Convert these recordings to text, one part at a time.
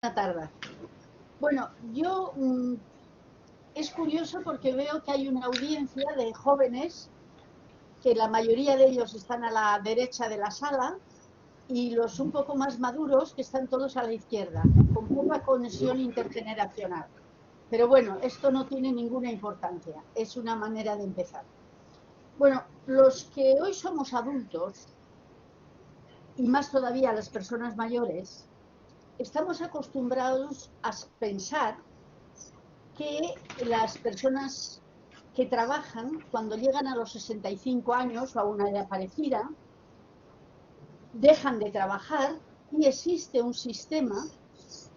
tarde. Bueno, yo es curioso porque veo que hay una audiencia de jóvenes, que la mayoría de ellos están a la derecha de la sala, y los un poco más maduros que están todos a la izquierda, con poca conexión intergeneracional. Pero bueno, esto no tiene ninguna importancia, es una manera de empezar. Bueno, los que hoy somos adultos, y más todavía las personas mayores, estamos acostumbrados a pensar que las personas que trabajan, cuando llegan a los 65 años o a una edad parecida, dejan de trabajar y existe un sistema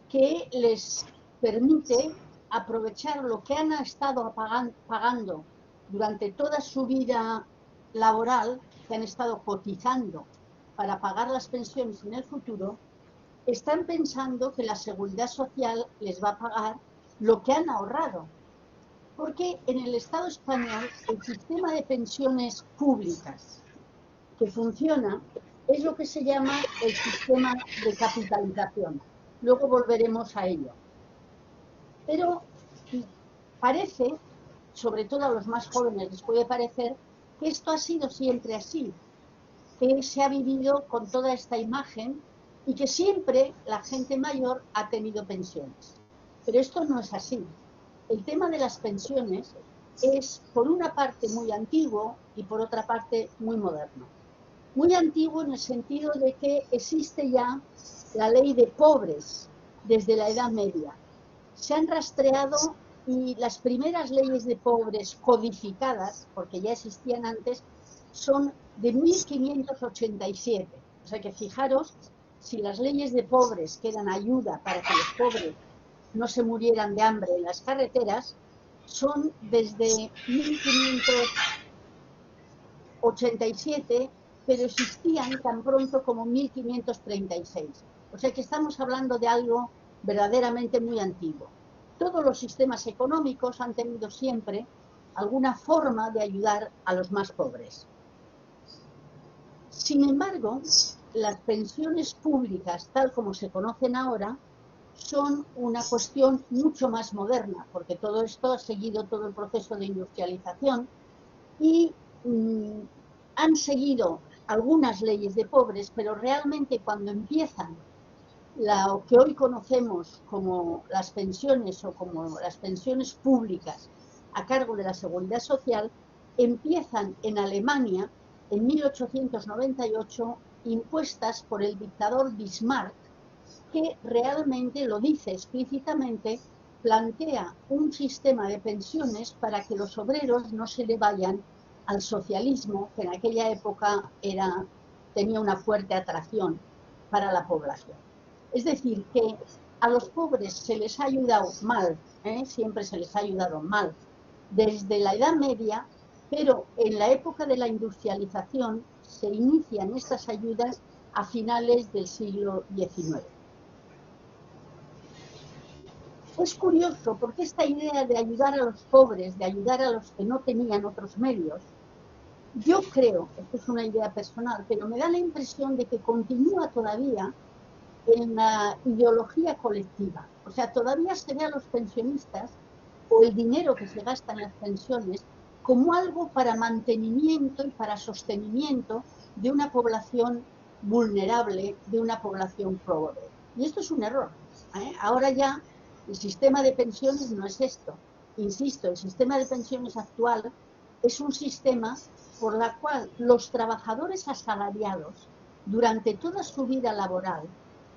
que les permite aprovechar lo que han estado pagando durante toda su vida laboral, que han estado cotizando para pagar las pensiones en el futuro. Están pensando que la seguridad social les va a pagar lo que han ahorrado. Porque en el Estado español el sistema de pensiones públicas que funciona es lo que se llama el sistema de capitalización. Luego volveremos a ello. Pero parece, sobre todo a los más jóvenes les puede parecer, que esto ha sido siempre así, que se ha vivido con toda esta imagen y que siempre la gente mayor ha tenido pensiones. Pero esto no es así. El tema de las pensiones es, por una parte, muy antiguo y por otra parte, muy moderno. Muy antiguo en el sentido de que existe ya la ley de pobres desde la Edad Media. Se han rastreado y las primeras leyes de pobres codificadas, porque ya existían antes, son de 1587. O sea que fijaros, si las leyes de pobres, que eran ayuda para que los pobres no se murieran de hambre en las carreteras, son desde 1587, pero existían tan pronto como 1536. O sea que estamos hablando de algo verdaderamente muy antiguo. Todos los sistemas económicos han tenido siempre alguna forma de ayudar a los más pobres. Sin embargo, las pensiones públicas, tal como se conocen ahora, son una cuestión mucho más moderna, porque todo esto ha seguido todo el proceso de industrialización y han seguido algunas leyes de pobres, pero realmente cuando empiezan lo que hoy conocemos como las pensiones o como las pensiones públicas a cargo de la Seguridad Social, empiezan en Alemania en 1898, impuestas por el dictador Bismarck, que realmente lo dice explícitamente, plantea un sistema de pensiones para que los obreros no se le vayan al socialismo, que en aquella época tenía una fuerte atracción para la población. Es decir, que a los pobres se les ha ayudado mal, siempre se les ha ayudado mal, desde la Edad Media, pero en la época de la industrialización se inician estas ayudas a finales del siglo XIX. Es curioso porque esta idea de ayudar a los pobres, de ayudar a los que no tenían otros medios, yo creo, esto es una idea personal, pero me da la impresión de que continúa todavía en la ideología colectiva. O sea, todavía se ve a los pensionistas o el dinero que se gasta en las pensiones como algo para mantenimiento y para sostenimiento de una población vulnerable, de una población pobre. Y esto es un error. Ahora ya el sistema de pensiones no es esto. Insisto, el sistema de pensiones actual es un sistema por el cual los trabajadores asalariados durante toda su vida laboral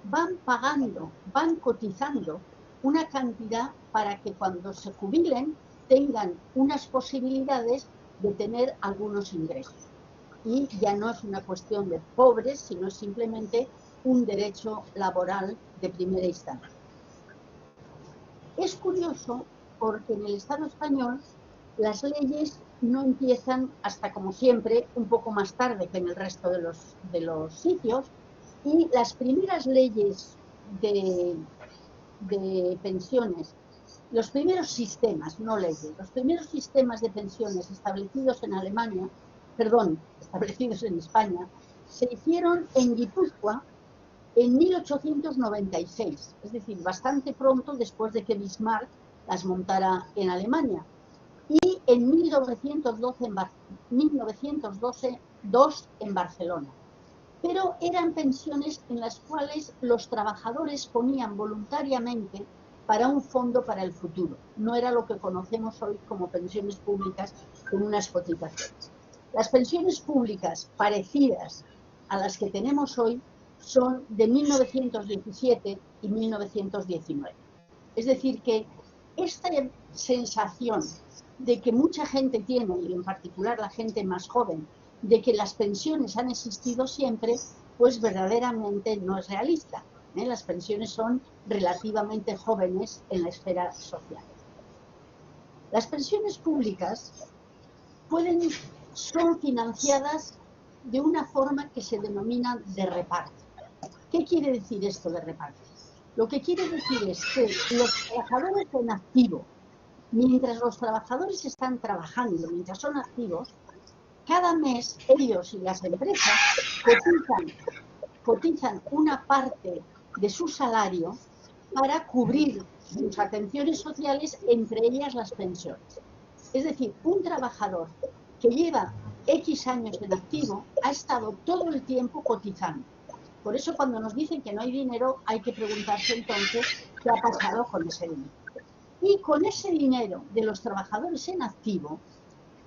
van pagando, van cotizando una cantidad para que cuando se jubilen tengan unas posibilidades de tener algunos ingresos. Y ya no es una cuestión de pobres, sino simplemente un derecho laboral de primera instancia. Es curioso porque en el Estado español las leyes no empiezan hasta, como siempre, un poco más tarde que en el resto de los sitios, y las primeras leyes de pensiones, los primeros sistemas, no leyes, los primeros sistemas de pensiones establecidos en establecidos en España, se hicieron en Guipúzcoa en 1896, es decir, bastante pronto después de que Bismarck las montara en Alemania. Y en 1912 en Barcelona. Pero eran pensiones en las cuales los trabajadores ponían voluntariamente para un fondo para el futuro. No era lo que conocemos hoy como pensiones públicas con unas cotizaciones. Las pensiones públicas parecidas a las que tenemos hoy son de 1917 y 1919. Es decir, que esta sensación de que mucha gente tiene, y en particular la gente más joven, de que las pensiones han existido siempre, pues verdaderamente no es realista. Las pensiones son relativamente jóvenes en la esfera social. Las pensiones públicas son financiadas de una forma que se denomina de reparto. ¿Qué quiere decir esto de reparto? Lo que quiere decir es que los trabajadores en activo, mientras los trabajadores están trabajando, mientras son activos, cada mes ellos y las empresas cotizan una parte de su salario para cubrir sus atenciones sociales, entre ellas las pensiones. Es decir, un trabajador que lleva X años en activo ha estado todo el tiempo cotizando. Por eso cuando nos dicen que no hay dinero, hay que preguntarse entonces qué ha pasado con ese dinero. Y con ese dinero de los trabajadores en activo,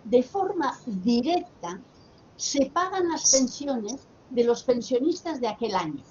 de forma directa, se pagan las pensiones de los pensionistas de aquel año.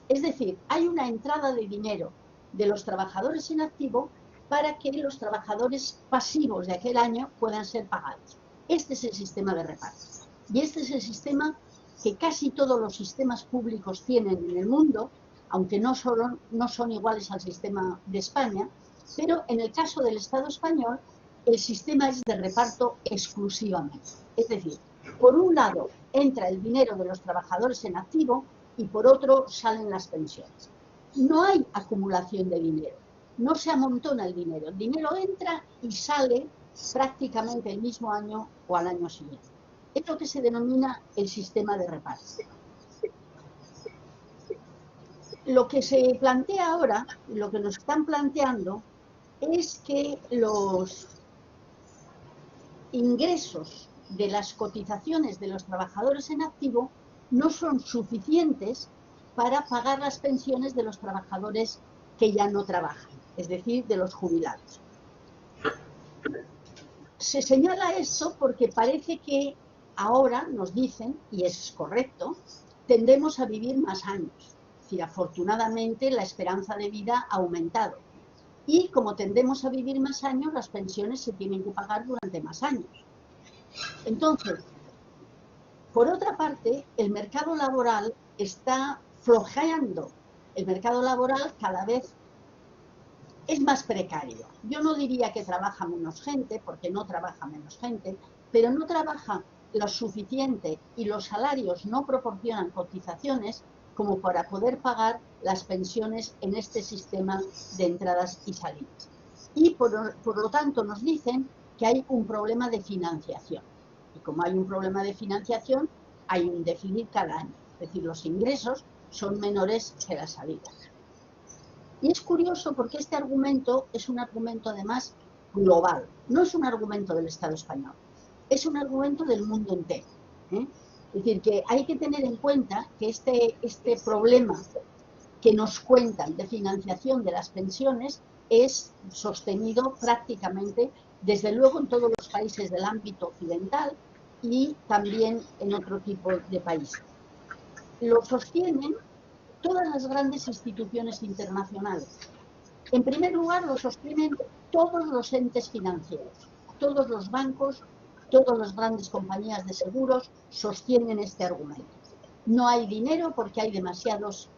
Es decir, hay una entrada de dinero de los trabajadores en activo para que los trabajadores pasivos de aquel año puedan ser pagados. Este es el sistema de reparto. Y este es el sistema que casi todos los sistemas públicos tienen en el mundo, aunque no son iguales al sistema de España, pero en el caso del Estado español, el sistema es de reparto exclusivamente. Es decir, por un lado entra el dinero de los trabajadores en activo y por otro salen las pensiones. No hay acumulación de dinero, no se amontona el dinero entra y sale prácticamente el mismo año o al año siguiente. Es lo que se denomina el sistema de reparto. Lo que se plantea ahora, lo que nos están planteando, es que los ingresos de las cotizaciones de los trabajadores en activo no son suficientes para pagar las pensiones de los trabajadores que ya no trabajan, es decir, de los jubilados. Se señala esto porque parece que ahora nos dicen, y es correcto, tendemos a vivir más años. Es decir, afortunadamente la esperanza de vida ha aumentado. Y como tendemos a vivir más años, las pensiones se tienen que pagar durante más años. Entonces, por otra parte, el mercado laboral está flojeando. El mercado laboral cada vez es más precario. Yo no diría que trabaja menos gente, porque no trabaja menos gente, pero no trabaja lo suficiente y los salarios no proporcionan cotizaciones como para poder pagar las pensiones en este sistema de entradas y salidas. Y por lo tanto nos dicen que hay un problema de financiación. Y como hay un problema de financiación, hay un déficit cada año. Es decir, los ingresos son menores que las salidas. Y es curioso porque este argumento es un argumento además global. No es un argumento del Estado español, es un argumento del mundo entero. Es decir, que hay que tener en cuenta que este problema que nos cuentan de financiación de las pensiones es sostenido prácticamente, desde luego, en todos los países del ámbito occidental y también en otro tipo de países. Lo sostienen todas las grandes instituciones internacionales. En primer lugar, lo sostienen todos los entes financieros, todos los bancos, todas las grandes compañías de seguros sostienen este argumento. No hay dinero porque hay demasiados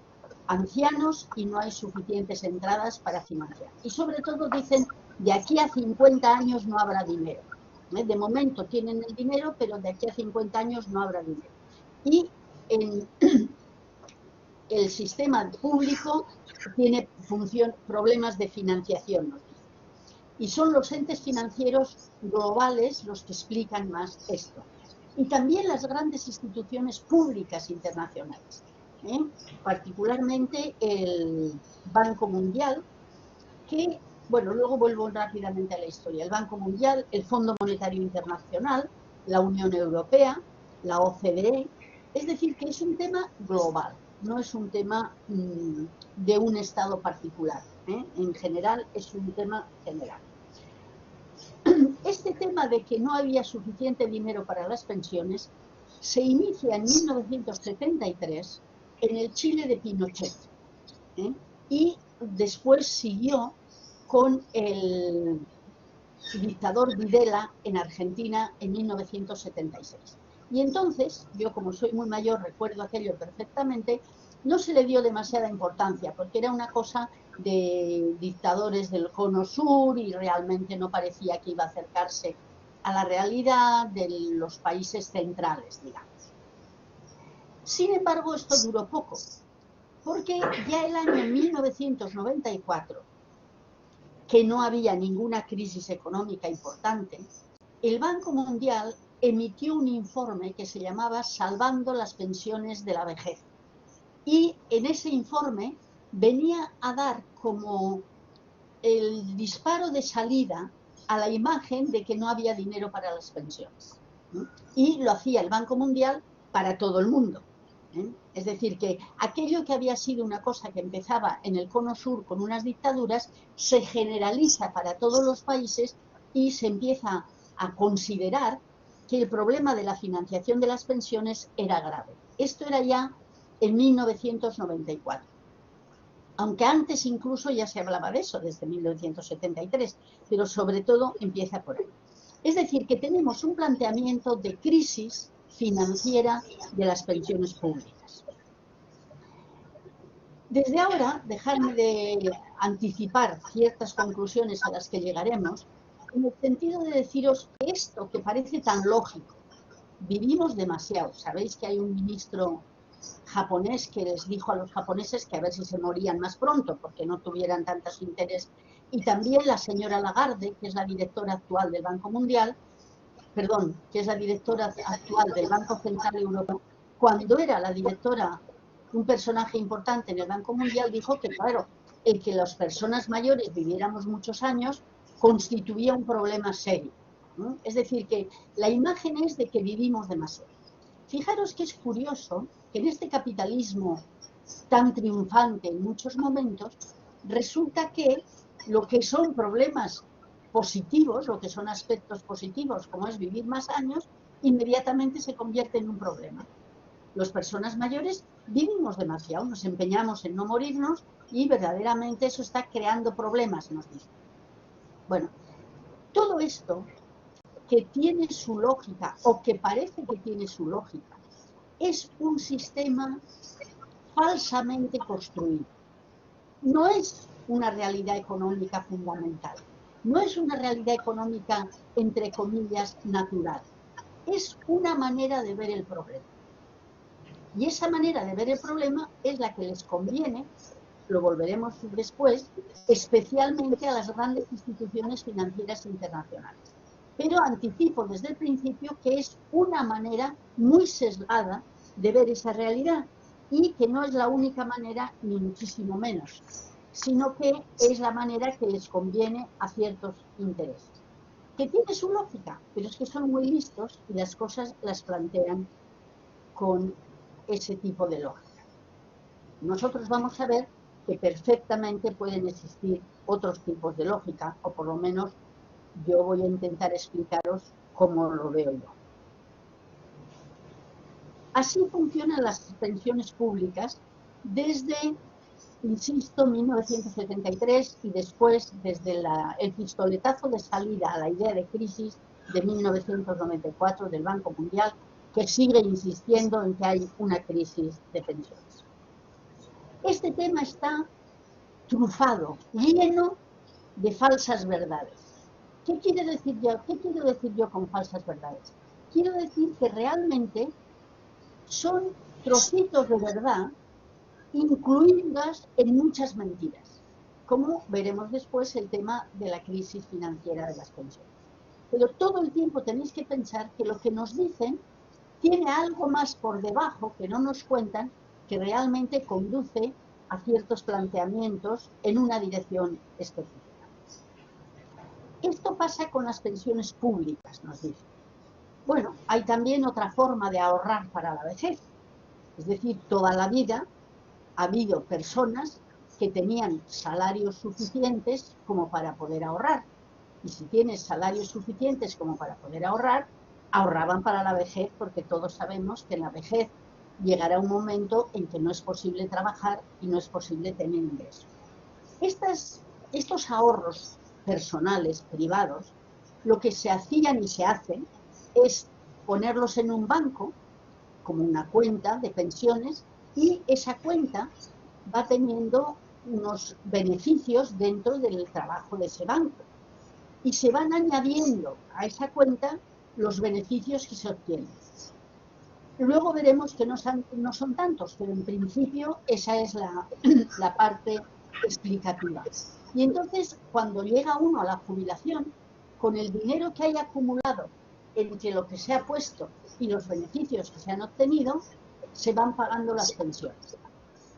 ancianos y no hay suficientes entradas para financiar. Y sobre todo dicen, de aquí a 50 años no habrá dinero. De momento tienen el dinero, pero de aquí a 50 años no habrá dinero. Y el sistema público tiene problemas de financiación, nos dicen. Y son los entes financieros globales los que explican más esto. Y también las grandes instituciones públicas internacionales. ¿eh? Particularmente el Banco Mundial, que, bueno, luego vuelvo rápidamente a la historia. El Banco Mundial, el Fondo Monetario Internacional, la Unión Europea, la OCDE, es decir, que es un tema global, no es un tema de un Estado particular, ¿eh? En general, es un tema general. Este tema de que no había suficiente dinero para las pensiones se inicia en 1973 en el Chile de Pinochet, ¿eh? Y después siguió con el dictador Videla en Argentina en 1976. Y entonces, yo como soy muy mayor recuerdo aquello perfectamente, no se le dio demasiada importancia porque era una cosa de dictadores del cono sur y realmente no parecía que iba a acercarse a la realidad de los países centrales, digamos. Sin embargo, esto duró poco, porque ya el año 1994, que no había ninguna crisis económica importante, el Banco Mundial emitió un informe que se llamaba Salvando las pensiones de la vejez. Y en ese informe venía a dar como el disparo de salida a la imagen de que no había dinero para las pensiones. Y lo hacía el Banco Mundial para todo el mundo. Es decir, que aquello que había sido una cosa que empezaba en el cono sur con unas dictaduras se generaliza para todos los países y se empieza a considerar que el problema de la financiación de las pensiones era grave. Esto era ya en 1994. Aunque antes incluso ya se hablaba de eso, desde 1973, pero sobre todo empieza por ahí. Es decir, que tenemos un planteamiento de crisis financiera de las pensiones públicas. Desde ahora, dejarme de anticipar ciertas conclusiones a las que llegaremos, en el sentido de deciros que esto que parece tan lógico, vivimos demasiado. Sabéis que hay un ministro japonés que les dijo a los japoneses que a ver si se morían más pronto porque no tuvieran tantos interés. Y también la señora Lagarde, que es la directora actual del Banco Mundial, perdón, que es la directora actual del Banco Central Europeo, cuando era la directora, un personaje importante en el Banco Mundial, dijo que, claro, el que las personas mayores viviéramos muchos años constituía un problema serio, ¿no? Es decir, que la imagen es de que vivimos demasiado. Fijaros que es curioso que en este capitalismo tan triunfante en muchos momentos, resulta que lo que son problemas positivos, lo que son aspectos positivos, como es vivir más años, inmediatamente se convierte en un problema. Las personas mayores vivimos demasiado, nos empeñamos en no morirnos y verdaderamente eso está creando problemas, nos dicen. Bueno, todo esto que tiene su lógica o que parece que tiene su lógica es un sistema falsamente construido. No es una realidad económica fundamental, no es una realidad económica, entre comillas, natural. Es una manera de ver el problema. Y esa manera de ver el problema es la que les conviene, lo volveremos después, especialmente a las grandes instituciones financieras internacionales. Pero anticipo desde el principio que es una manera muy sesgada de ver esa realidad y que no es la única manera, ni muchísimo menos, sino que es la manera que les conviene a ciertos intereses. Que tiene su lógica, pero es que son muy listos y las cosas las plantean con ese tipo de lógica. Nosotros vamos a ver que perfectamente pueden existir otros tipos de lógica, o por lo menos yo voy a intentar explicaros cómo lo veo yo. Así funcionan las pensiones públicas desde, insisto, 1973 y después desde el pistoletazo de salida a la idea de crisis de 1994 del Banco Mundial, que sigue insistiendo en que hay una crisis de pensiones. Este tema está trufado, lleno de falsas verdades. ¿Qué quiero decir yo con falsas verdades? Quiero decir que realmente son trocitos de verdad incluidas en muchas mentiras, como veremos después el tema de la crisis financiera de las pensiones. Pero todo el tiempo tenéis que pensar que lo que nos dicen tiene algo más por debajo que no nos cuentan, que realmente conduce a ciertos planteamientos en una dirección específica. Esto pasa con las pensiones públicas, nos dice. Bueno, hay también otra forma de ahorrar para la vejez. Es decir, toda la vida ha habido personas que tenían salarios suficientes como para poder ahorrar. Y si tienes salarios suficientes como para poder ahorrar, ahorraban para la vejez, porque todos sabemos que en la vejez llegará un momento en que no es posible trabajar y no es posible tener ingresos. Estos ahorros personales, privados, lo que se hacían y se hacen es ponerlos en un banco, como una cuenta de pensiones, y esa cuenta va teniendo unos beneficios dentro del trabajo de ese banco. Y se van añadiendo a esa cuenta los beneficios que se obtienen. Luego veremos que no son tantos, pero en principio esa es la parte explicativa. Y entonces, cuando llega uno a la jubilación, con el dinero que haya acumulado entre lo que se ha puesto y los beneficios que se han obtenido, se van pagando las pensiones.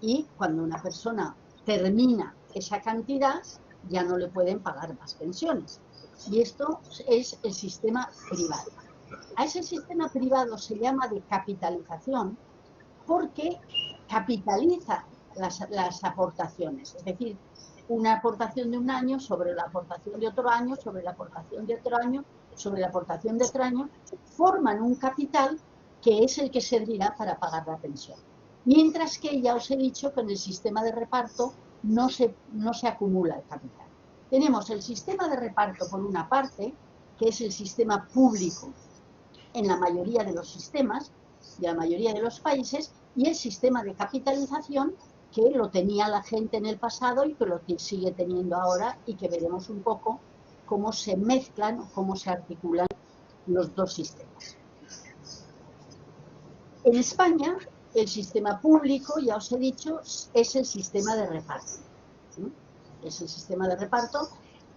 Y cuando una persona termina esa cantidad, ya no le pueden pagar más pensiones. Y esto es el sistema privado. A ese sistema privado se llama de capitalización porque capitaliza las aportaciones. Es decir, una aportación de un año sobre la aportación de otro año, sobre la aportación de otro año, sobre la aportación de otro año, forman un capital que es el que servirá para pagar la pensión. Mientras que ya os he dicho que en el sistema de reparto no se acumula el capital. Tenemos el sistema de reparto por una parte, que es el sistema público en la mayoría de los sistemas, de la mayoría de los países, y el sistema de capitalización que lo tenía la gente en el pasado y que lo sigue teniendo ahora, y que veremos un poco cómo se mezclan o cómo se articulan los dos sistemas. En España, el sistema público, ya os he dicho, es el sistema de reparto. ¿Sí? Es el sistema de reparto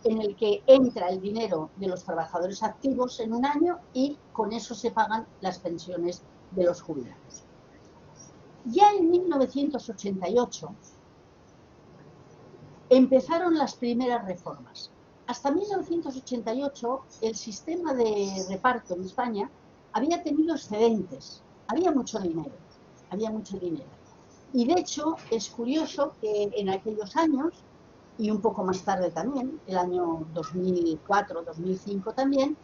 en el que entra el dinero de los trabajadores activos en un año y con eso se pagan las pensiones de los jubilados. Ya en 1988 empezaron las primeras reformas. Hasta 1988 el sistema de reparto en España había tenido excedentes, había mucho dinero. Y de hecho es curioso que en aquellos años, y un poco más tarde también, el año 2004, 2005 también,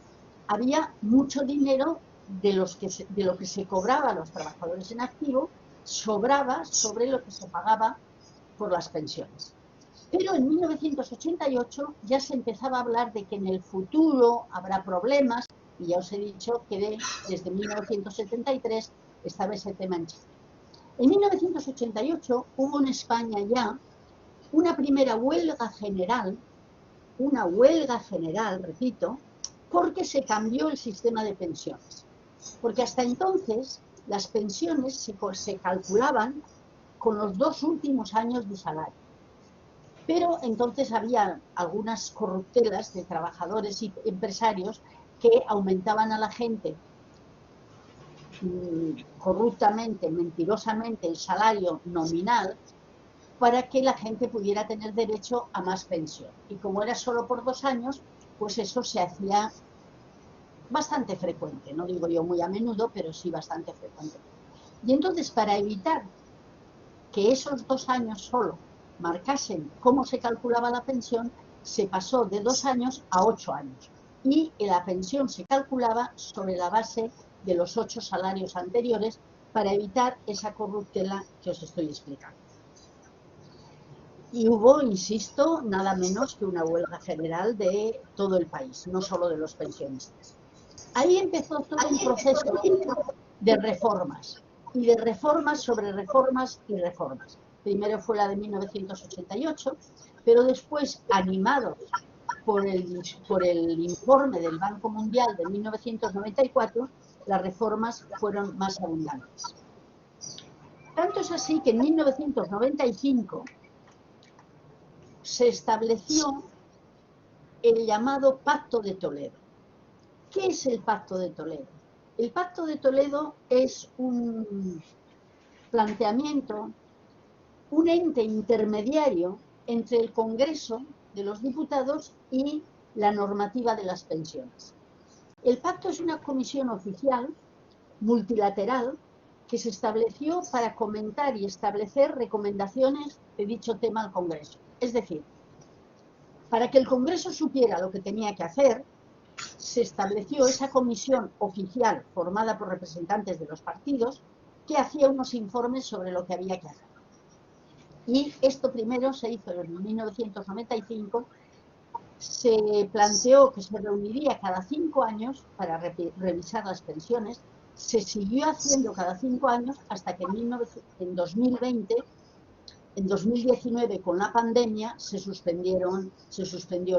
había mucho dinero de lo que se cobraba a los trabajadores en activo, sobraba sobre lo que se pagaba por las pensiones. Pero en 1988 ya se empezaba a hablar de que en el futuro habrá problemas, y ya os he dicho que desde 1973 estaba ese tema en Chile. En 1988 hubo en España ya una primera huelga general, repito, porque se cambió el sistema de pensiones. Porque hasta entonces las pensiones se calculaban con los 2 últimos años de salario. Pero entonces había algunas corruptelas de trabajadores y empresarios que aumentaban a la gente corruptamente, mentirosamente, el salario nominal para que la gente pudiera tener derecho a más pensión. Y como era solo por 2 años, pues eso se hacía bastante frecuente, no digo yo muy a menudo, pero sí bastante frecuente. Y entonces, para evitar que esos 2 años solo marcasen cómo se calculaba la pensión, se pasó de 2 años a 8 años. Y la pensión se calculaba sobre la base de los 8 salarios anteriores para evitar esa corruptela que os estoy explicando. Y hubo, insisto, nada menos que una huelga general de todo el país, no solo de los pensionistas. Ahí empezó todo un proceso de reformas, y de reformas sobre reformas y reformas. Primero fue la de 1988, pero después, animados por el informe del Banco Mundial de 1994, las reformas fueron más abundantes. Tanto es así que en 1995 se estableció el llamado Pacto de Toledo. ¿Qué es el Pacto de Toledo? El Pacto de Toledo es un planteamiento, un ente intermediario entre el Congreso de los Diputados y la normativa de las pensiones. El pacto es una comisión oficial, multilateral, que se estableció para comentar y establecer recomendaciones de dicho tema al Congreso. Es decir, para que el Congreso supiera lo que tenía que hacer, se estableció esa comisión oficial formada por representantes de los partidos que hacía unos informes sobre lo que había que hacer. Y esto primero se hizo en 1995, se planteó que se reuniría cada 5 años para revisar las pensiones, se siguió haciendo cada 5 años hasta que en 2020, en 2019 con la pandemia se suspendió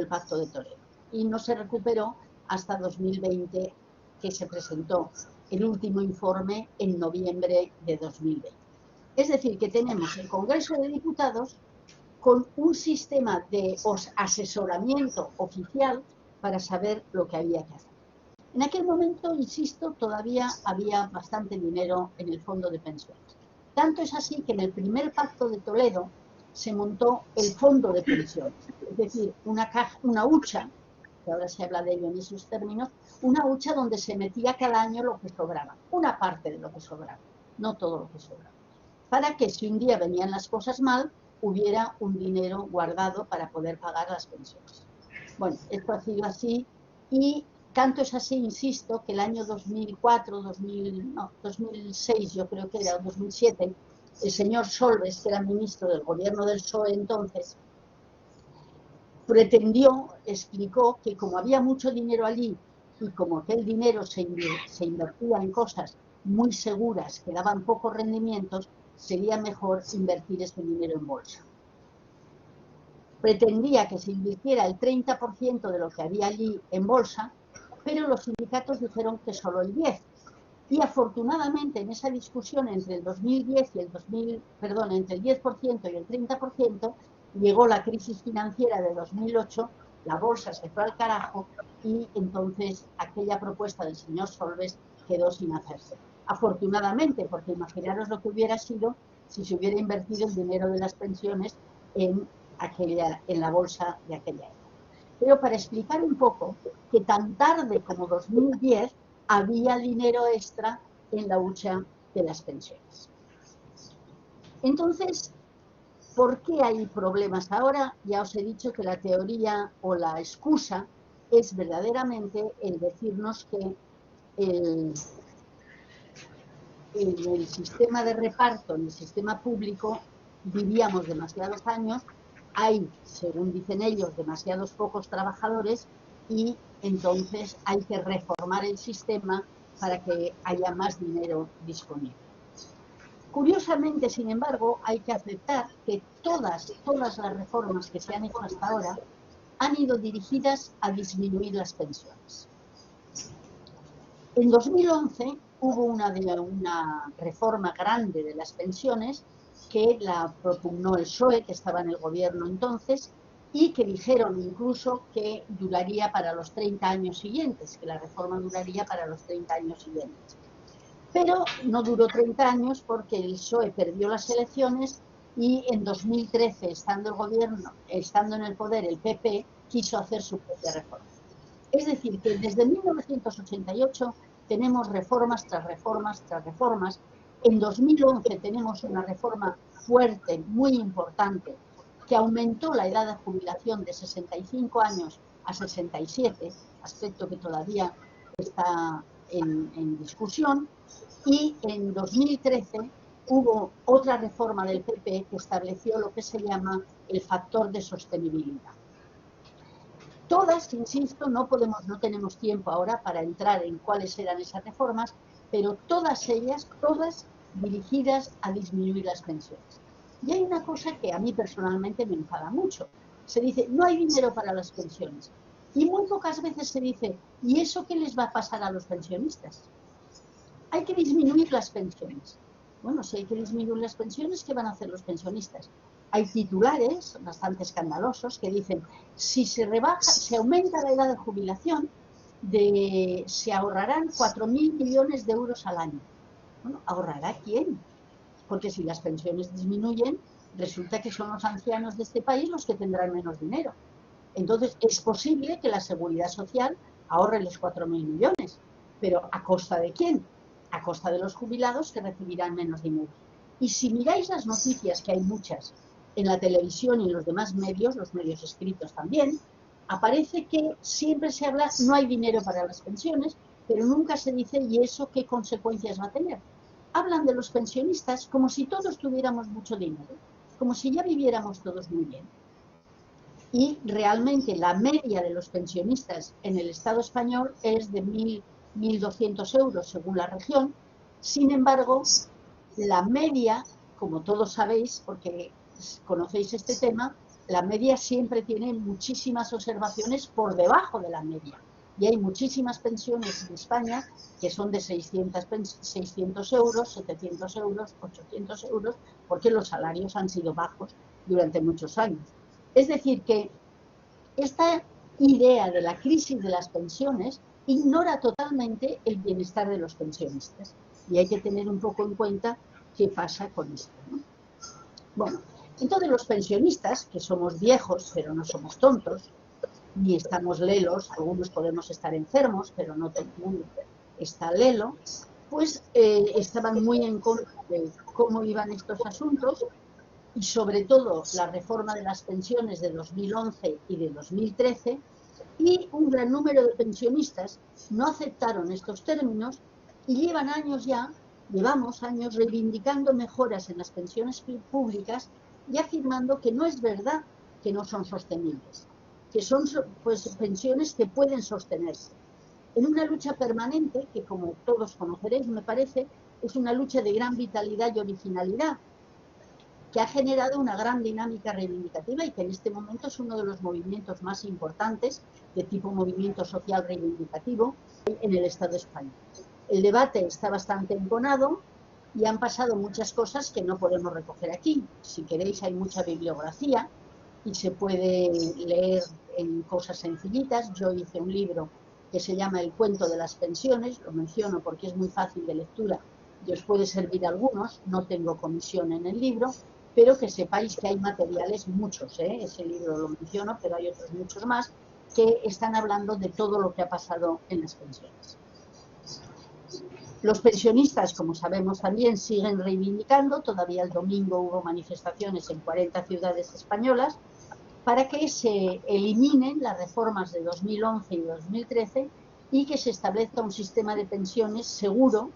el Pacto de Toledo y no se recuperó hasta 2020, que se presentó el último informe en noviembre de 2020. Es decir, que tenemos el Congreso de Diputados con un sistema de asesoramiento oficial para saber lo que había que hacer. En aquel momento, insisto, todavía había bastante dinero en el fondo de pensiones. Tanto es así que en el primer Pacto de Toledo se montó el fondo de pensiones, es decir, una hucha, que ahora se habla de ello en esos términos, una hucha donde se metía cada año lo que sobraba, una parte de lo que sobraba, no todo lo que sobraba, para que si un día venían las cosas mal, hubiera un dinero guardado para poder pagar las pensiones. Bueno, esto ha sido así y tanto es así, insisto, que el año 2004, 2006 yo creo que era, o 2007, el señor Solbes, que era ministro del gobierno del PSOE entonces, explicó que como había mucho dinero allí y como aquel dinero se invertía en cosas muy seguras que daban pocos rendimientos, sería mejor invertir ese dinero en bolsa. Pretendía que se invirtiera el 30% de lo que había allí en bolsa, pero los sindicatos dijeron que solo el 10%. Y afortunadamente en esa discusión entre el 2010 y entre el 10% y el 30%, llegó la crisis financiera de 2008, la bolsa se fue al carajo y entonces aquella propuesta del señor Solbes quedó sin hacerse. Afortunadamente, porque imaginaros lo que hubiera sido si se hubiera invertido el dinero de las pensiones en la bolsa de aquella época. Pero para explicar un poco que tan tarde como 2010 había dinero extra en la hucha de las pensiones. Entonces, ¿por qué hay problemas ahora? Ya os he dicho que la teoría o la excusa es verdaderamente el decirnos que en el sistema de reparto, en el sistema público, vivíamos demasiados años, hay, según dicen ellos, demasiados pocos trabajadores y entonces hay que reformar el sistema para que haya más dinero disponible. Curiosamente, sin embargo, hay que aceptar que todas las reformas que se han hecho hasta ahora han ido dirigidas a disminuir las pensiones. En 2011 hubo una reforma grande de las pensiones que la propugnó el PSOE, que estaba en el gobierno entonces, y que dijeron incluso que duraría para los 30 años siguientes, que la reforma duraría para los 30 años siguientes. Pero no duró 30 años porque el PSOE perdió las elecciones y en 2013, estando en el poder el PP, quiso hacer su propia reforma. Es decir, que desde 1988 tenemos reformas tras reformas tras reformas. En 2011 tenemos una reforma fuerte, muy importante, que aumentó la edad de jubilación de 65 años a 67, aspecto que todavía está en discusión, y en 2013 hubo otra reforma del PP que estableció lo que se llama el factor de sostenibilidad. Todas, insisto, no tenemos tiempo ahora para entrar en cuáles eran esas reformas, pero todas ellas, todas dirigidas a disminuir las pensiones. Y hay una cosa que a mí personalmente me enfada mucho. Se dice, no hay dinero para las pensiones. Y muy pocas veces se dice, ¿y eso qué les va a pasar a los pensionistas? Hay que disminuir las pensiones. Bueno, si hay que disminuir las pensiones, ¿qué van a hacer los pensionistas? Hay titulares bastante escandalosos que dicen, si se aumenta la edad de jubilación, se ahorrarán 4.000 millones de euros al año. Bueno, ¿ahorrará quién? porque si las pensiones disminuyen, resulta que son los ancianos de este país los que tendrán menos dinero. Entonces, es posible que la Seguridad Social ahorre los 4.000 millones, pero ¿a costa de quién? A costa de los jubilados que recibirán menos dinero. Y si miráis las noticias, que hay muchas, en la televisión y en los demás medios, los medios escritos también, aparece que siempre se habla, no hay dinero para las pensiones, pero nunca se dice, ¿y eso qué consecuencias va a tener? Hablan de los pensionistas como si todos tuviéramos mucho dinero, como si ya viviéramos todos muy bien. Y realmente la media de los pensionistas en el Estado español es de 1.200 euros según la región. Sin embargo, la media, como todos sabéis, porque conocéis este tema, la media siempre tiene muchísimas observaciones por debajo de la media. Y hay muchísimas pensiones en España que son de 600 euros, 700 euros, 800 euros, porque los salarios han sido bajos durante muchos años. Es decir, que esta idea de la crisis de las pensiones ignora totalmente el bienestar de los pensionistas. Y hay que tener un poco en cuenta qué pasa con esto, ¿no? Bueno, entonces los pensionistas, que somos viejos, pero no somos tontos, ni estamos lelos, algunos podemos estar enfermos, pero no todo el mundo está lelo, pues estaban muy en contra de cómo iban estos asuntos y sobre todo la reforma de las pensiones de 2011 y de 2013, y un gran número de pensionistas no aceptaron estos términos y llevamos años reivindicando mejoras en las pensiones públicas y afirmando que no es verdad que no son sostenibles, que son pues pensiones que pueden sostenerse. En una lucha permanente, que como todos conoceréis, me parece, es una lucha de gran vitalidad y originalidad, que ha generado una gran dinámica reivindicativa y que en este momento es uno de los movimientos más importantes de tipo movimiento social reivindicativo en el Estado español. El debate está bastante enconado y han pasado muchas cosas que no podemos recoger aquí. Si queréis, hay mucha bibliografía y se puede leer en cosas sencillitas. Yo hice un libro que se llama El cuento de las pensiones, lo menciono porque es muy fácil de lectura y os puede servir a algunos, no tengo comisión en el libro, pero que sepáis que hay materiales muchos, ese libro lo menciono, pero hay otros muchos más que están hablando de todo lo que ha pasado en las pensiones. Los pensionistas, como sabemos también, siguen reivindicando, todavía el domingo hubo manifestaciones en 40 ciudades españolas, para que se eliminen las reformas de 2011 y 2013 y que se establezca un sistema de pensiones seguro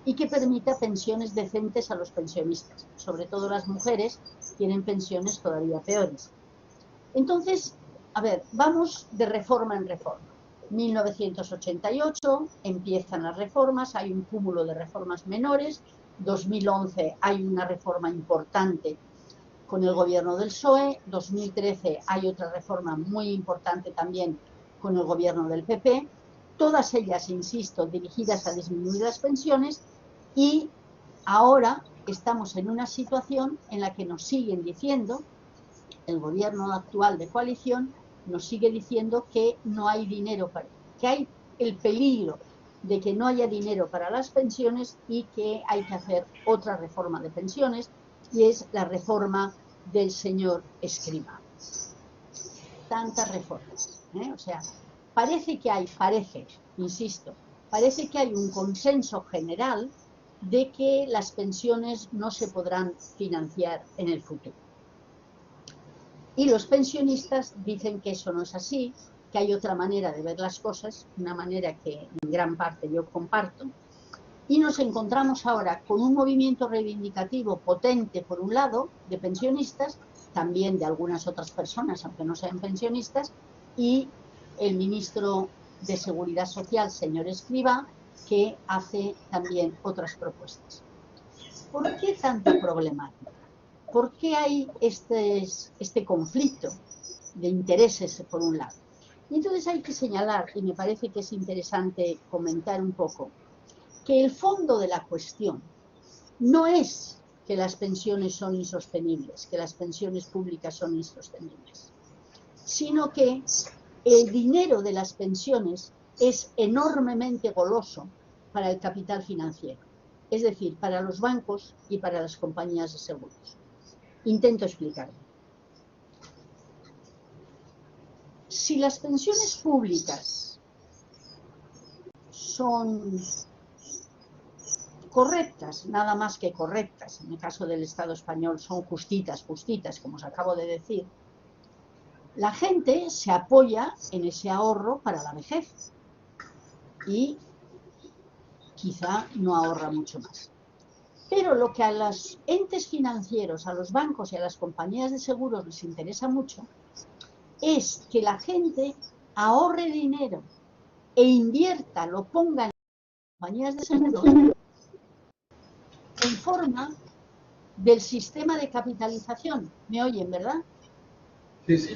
y que permita pensiones decentes a los pensionistas. Sobre todo las mujeres tienen pensiones todavía peores. Entonces, a ver, vamos de reforma en reforma. 1988 empiezan las reformas, hay un cúmulo de reformas menores. 2011 hay una reforma importante con el gobierno del PSOE, 2013 hay otra reforma muy importante también con el gobierno del PP, todas ellas, insisto, dirigidas a disminuir las pensiones, y ahora estamos en una situación en la que nos siguen diciendo, el gobierno actual de coalición nos sigue diciendo que no hay dinero, que hay el peligro de que no haya dinero para las pensiones y que hay que hacer otra reforma de pensiones, y es la reforma del señor Escrivá. Tantas reformas, o sea, parece que hay un consenso general de que las pensiones no se podrán financiar en el futuro. Y los pensionistas dicen que eso no es así, que hay otra manera de ver las cosas, una manera que en gran parte yo comparto, y nos encontramos ahora con un movimiento reivindicativo potente, por un lado, de pensionistas, también de algunas otras personas, aunque no sean pensionistas, y el ministro de Seguridad Social, señor Escrivá, que hace también otras propuestas. ¿Por qué tanta problemática? ¿Por qué hay este conflicto de intereses por un lado? Y entonces hay que señalar, y me parece que es interesante comentar un poco, que el fondo de la cuestión no es que las pensiones son insostenibles, que las pensiones públicas son insostenibles, sino que el dinero de las pensiones es enormemente goloso para el capital financiero. es decir, para los bancos y para las compañías de seguros. Intento explicarlo. Si las pensiones públicas son correctas, nada más que correctas, en el caso del Estado español son justitas, como os acabo de decir, la gente se apoya en ese ahorro para la vejez y quizá no ahorra mucho más. Pero lo que a los entes financieros, a los bancos y a las compañías de seguros les interesa mucho es que la gente ahorre dinero e invierta, lo ponga en compañías de seguros en forma del sistema de capitalización. ¿Me oyen, verdad? Sí, sí.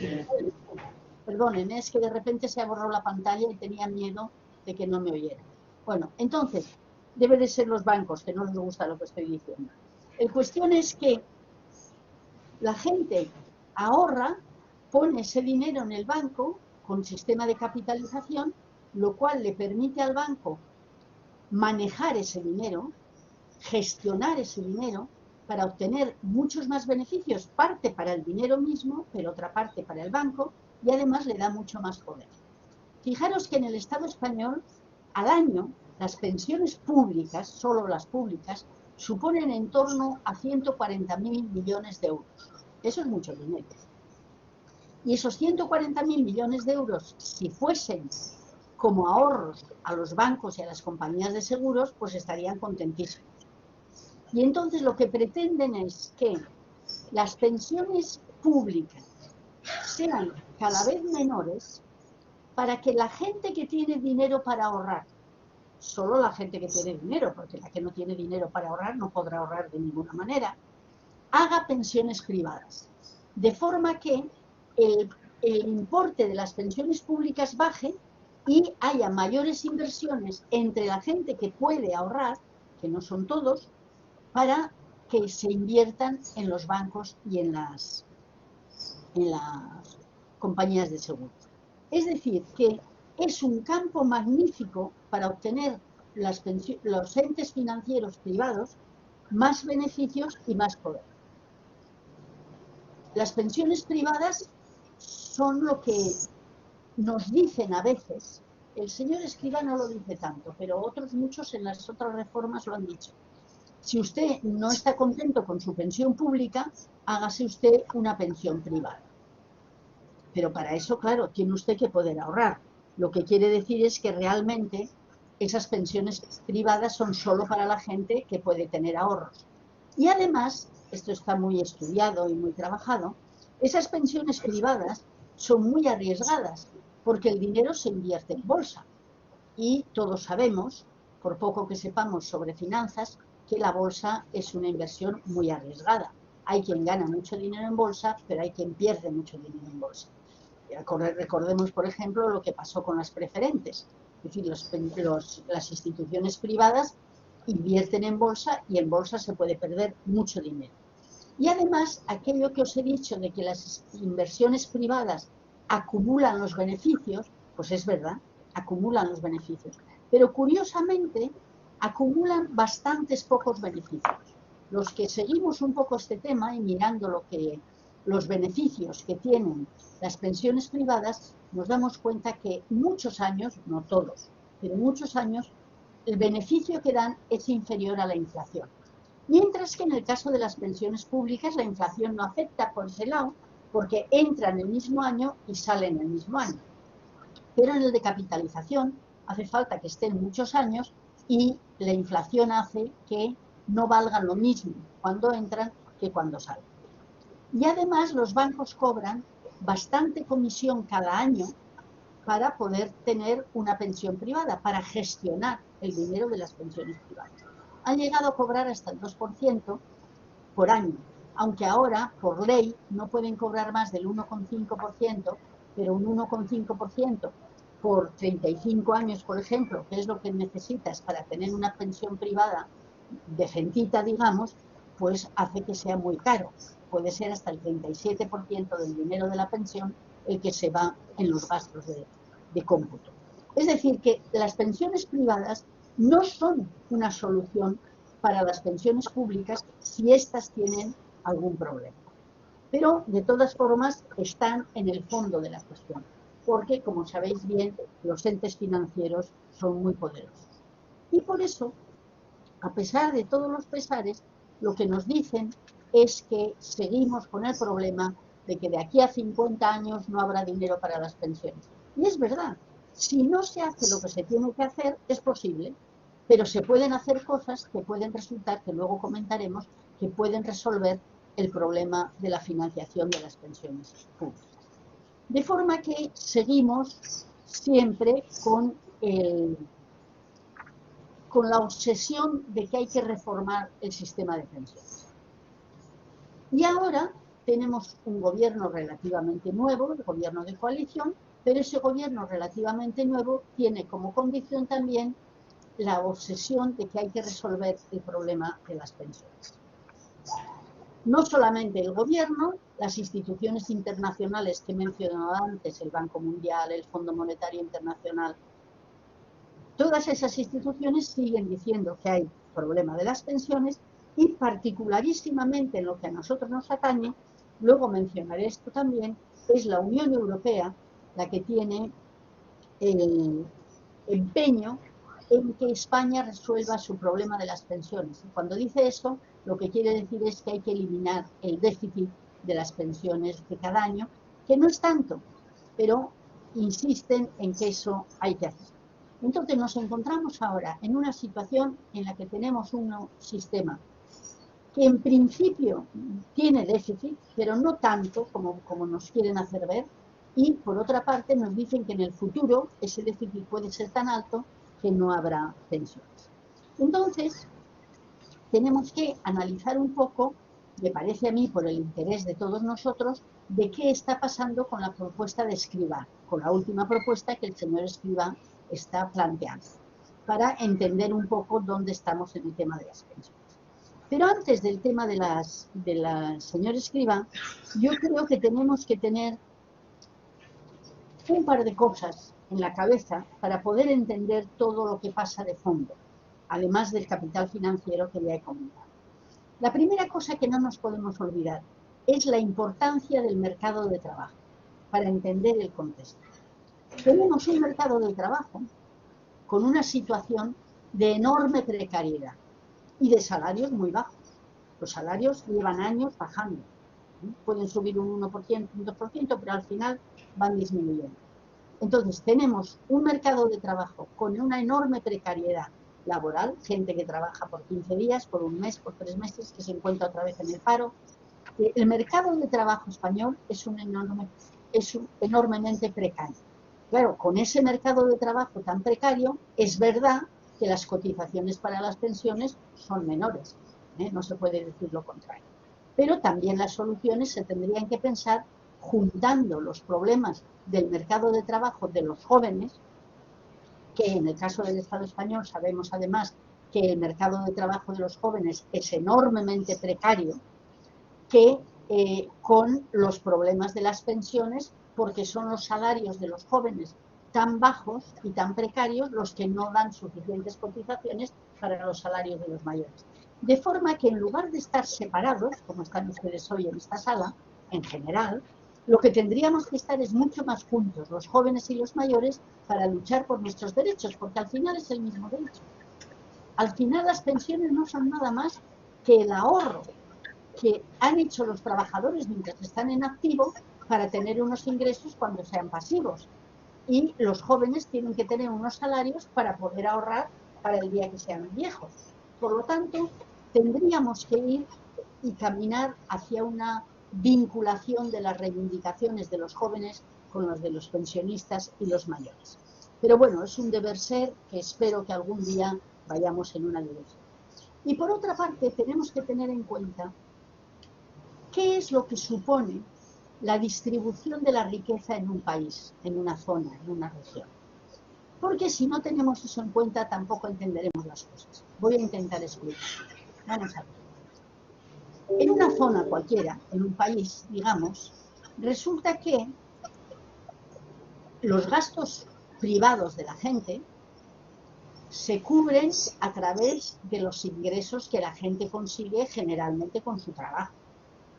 Perdonen, es que de repente se ha borrado la pantalla y tenía miedo de que no me oyeran. Bueno, entonces, debe de ser los bancos, que no les gusta lo que estoy diciendo. La cuestión es que la gente ahorra, pone ese dinero en el banco con sistema de capitalización, lo cual le permite al banco manejar ese dinero, gestionar ese dinero para obtener muchos más beneficios, parte para el dinero mismo, pero otra parte para el banco, y además le da mucho más poder. Fijaros que en el Estado español, al año, las pensiones públicas, solo las públicas, suponen en torno a 140.000 millones de euros. Eso es mucho dinero. Y esos 140.000 millones de euros, si fuesen como ahorros a los bancos y a las compañías de seguros, pues estarían contentísimos. Y entonces lo que pretenden es que las pensiones públicas sean cada vez menores para que la gente que tiene dinero para ahorrar, solo la gente que tiene dinero, porque la que no tiene dinero para ahorrar no podrá ahorrar de ninguna manera, haga pensiones privadas. De forma que el importe de las pensiones públicas baje y haya mayores inversiones entre la gente que puede ahorrar, que no son todos, para que se inviertan en los bancos y en las compañías de seguros. Es decir, que es un campo magnífico para obtener los entes financieros privados más beneficios y más poder. Las pensiones privadas son lo que nos dicen a veces, el señor Escrivá no lo dice tanto, pero otros muchos en las otras reformas lo han dicho. Si usted no está contento con su pensión pública, hágase usted una pensión privada. Pero para eso, claro, tiene usted que poder ahorrar. Lo que quiere decir es que realmente esas pensiones privadas son solo para la gente que puede tener ahorros. Y además, esto está muy estudiado y muy trabajado, esas pensiones privadas son muy arriesgadas porque el dinero se invierte en bolsa. Y todos sabemos, por poco que sepamos sobre finanzas, que la bolsa es una inversión muy arriesgada. Hay quien gana mucho dinero en bolsa, pero hay quien pierde mucho dinero en bolsa. Recordemos, por ejemplo, lo que pasó con las preferentes. Es decir, las instituciones privadas invierten en bolsa y en bolsa se puede perder mucho dinero. Y además, aquello que os he dicho de que las inversiones privadas acumulan los beneficios, pues es verdad, acumulan los beneficios. Pero curiosamente, acumulan bastantes pocos beneficios. Los que seguimos un poco este tema y mirando los beneficios que tienen las pensiones privadas, nos damos cuenta que muchos años, no todos, pero muchos años, el beneficio que dan es inferior a la inflación. Mientras que en el caso de las pensiones públicas la inflación no afecta por ese lado, porque entra en el mismo año y sale en el mismo año. Pero en el de capitalización hace falta que estén muchos años y la inflación hace que no valgan lo mismo cuando entran que cuando salen. Y además los bancos cobran bastante comisión cada año para poder tener una pensión privada, para gestionar el dinero de las pensiones privadas. Han llegado a cobrar hasta el 2% por año, aunque ahora, por ley, no pueden cobrar más del 1,5%, pero un 1,5% por 35 años, por ejemplo, que es lo que necesitas para tener una pensión privada decentita, digamos, pues hace que sea muy caro. Puede ser hasta el 37% del dinero de la pensión el que se va en los gastos de cómputo. Es decir, que las pensiones privadas no son una solución para las pensiones públicas si éstas tienen algún problema. Pero, de todas formas, están en el fondo de la cuestión, porque, como sabéis bien, los entes financieros son muy poderosos. Y por eso, a pesar de todos los pesares, lo que nos dicen es que seguimos con el problema de que de aquí a 50 años no habrá dinero para las pensiones. Y es verdad, si no se hace lo que se tiene que hacer, es posible, pero se pueden hacer cosas que pueden resultar, que luego comentaremos, que pueden resolver el problema de la financiación de las pensiones públicas. De forma que seguimos siempre con la obsesión de que hay que reformar el sistema de pensiones. Y ahora tenemos un gobierno relativamente nuevo, el gobierno de coalición, pero ese gobierno relativamente nuevo tiene como condición también la obsesión de que hay que resolver el problema de las pensiones. No solamente el gobierno, las instituciones internacionales que he mencionado antes, el Banco Mundial, el Fondo Monetario Internacional, todas esas instituciones siguen diciendo que hay problema de las pensiones y particularísimamente en lo que a nosotros nos atañe, luego mencionaré esto también, es la Unión Europea la que tiene el empeño en que España resuelva su problema de las pensiones. Y cuando dice eso, lo que quiere decir es que hay que eliminar el déficit de las pensiones de cada año, que no es tanto, pero insisten en que eso hay que hacer. Entonces nos encontramos ahora en una situación en la que tenemos un sistema que en principio tiene déficit, pero no tanto como nos quieren hacer ver, y por otra parte nos dicen que en el futuro ese déficit puede ser tan alto que no habrá pensiones. Entonces, tenemos que analizar un poco, me parece a mí, por el interés de todos nosotros, de qué está pasando con la propuesta de Escrivá, con la última propuesta que el señor Escrivá está planteando, para entender un poco dónde estamos en el tema de las pensiones. Pero antes del tema de la señora Escrivá, yo creo que tenemos que tener un par de cosas en la cabeza para poder entender todo lo que pasa de fondo, además del capital financiero que ya he comentado. La primera cosa que no nos podemos olvidar es la importancia del mercado de trabajo, para entender el contexto. Tenemos un mercado de trabajo con una situación de enorme precariedad y de salarios muy bajos. Los salarios llevan años bajando. Pueden subir un 1%, un 2%, pero al final van disminuyendo. Entonces, tenemos un mercado de trabajo con una enorme precariedad laboral, gente que trabaja por 15 días, por un mes, por 3 meses, que se encuentra otra vez en el paro. El mercado de trabajo español es enormemente precario. Claro, con ese mercado de trabajo tan precario, es verdad que las cotizaciones para las pensiones son menores, no se puede decir lo contrario. Pero también las soluciones se tendrían que pensar juntando los problemas del mercado de trabajo de los jóvenes, que en el caso del Estado español sabemos además que el mercado de trabajo de los jóvenes es enormemente precario, que con los problemas de las pensiones, porque son los salarios de los jóvenes tan bajos y tan precarios los que no dan suficientes cotizaciones para los salarios de los mayores. De forma que en lugar de estar separados, como están ustedes hoy en esta sala, en general, lo que tendríamos que estar es mucho más juntos, los jóvenes y los mayores, para luchar por nuestros derechos, porque al final es el mismo derecho. Al final las pensiones no son nada más que el ahorro que han hecho los trabajadores mientras están en activo para tener unos ingresos cuando sean pasivos. Y los jóvenes tienen que tener unos salarios para poder ahorrar para el día que sean viejos. Por lo tanto, tendríamos que ir y caminar hacia una vinculación de las reivindicaciones de los jóvenes con los de los pensionistas y los mayores. Pero bueno, es un deber ser que espero que algún día vayamos en una dirección. Y por otra parte, tenemos que tener en cuenta qué es lo que supone la distribución de la riqueza en un país, en una zona, en una región. Porque si no tenemos eso en cuenta, tampoco entenderemos las cosas. Voy a intentar explicar. Vamos a ver. En una zona cualquiera, en un país, digamos, resulta que los gastos privados de la gente se cubren a través de los ingresos que la gente consigue generalmente con su trabajo.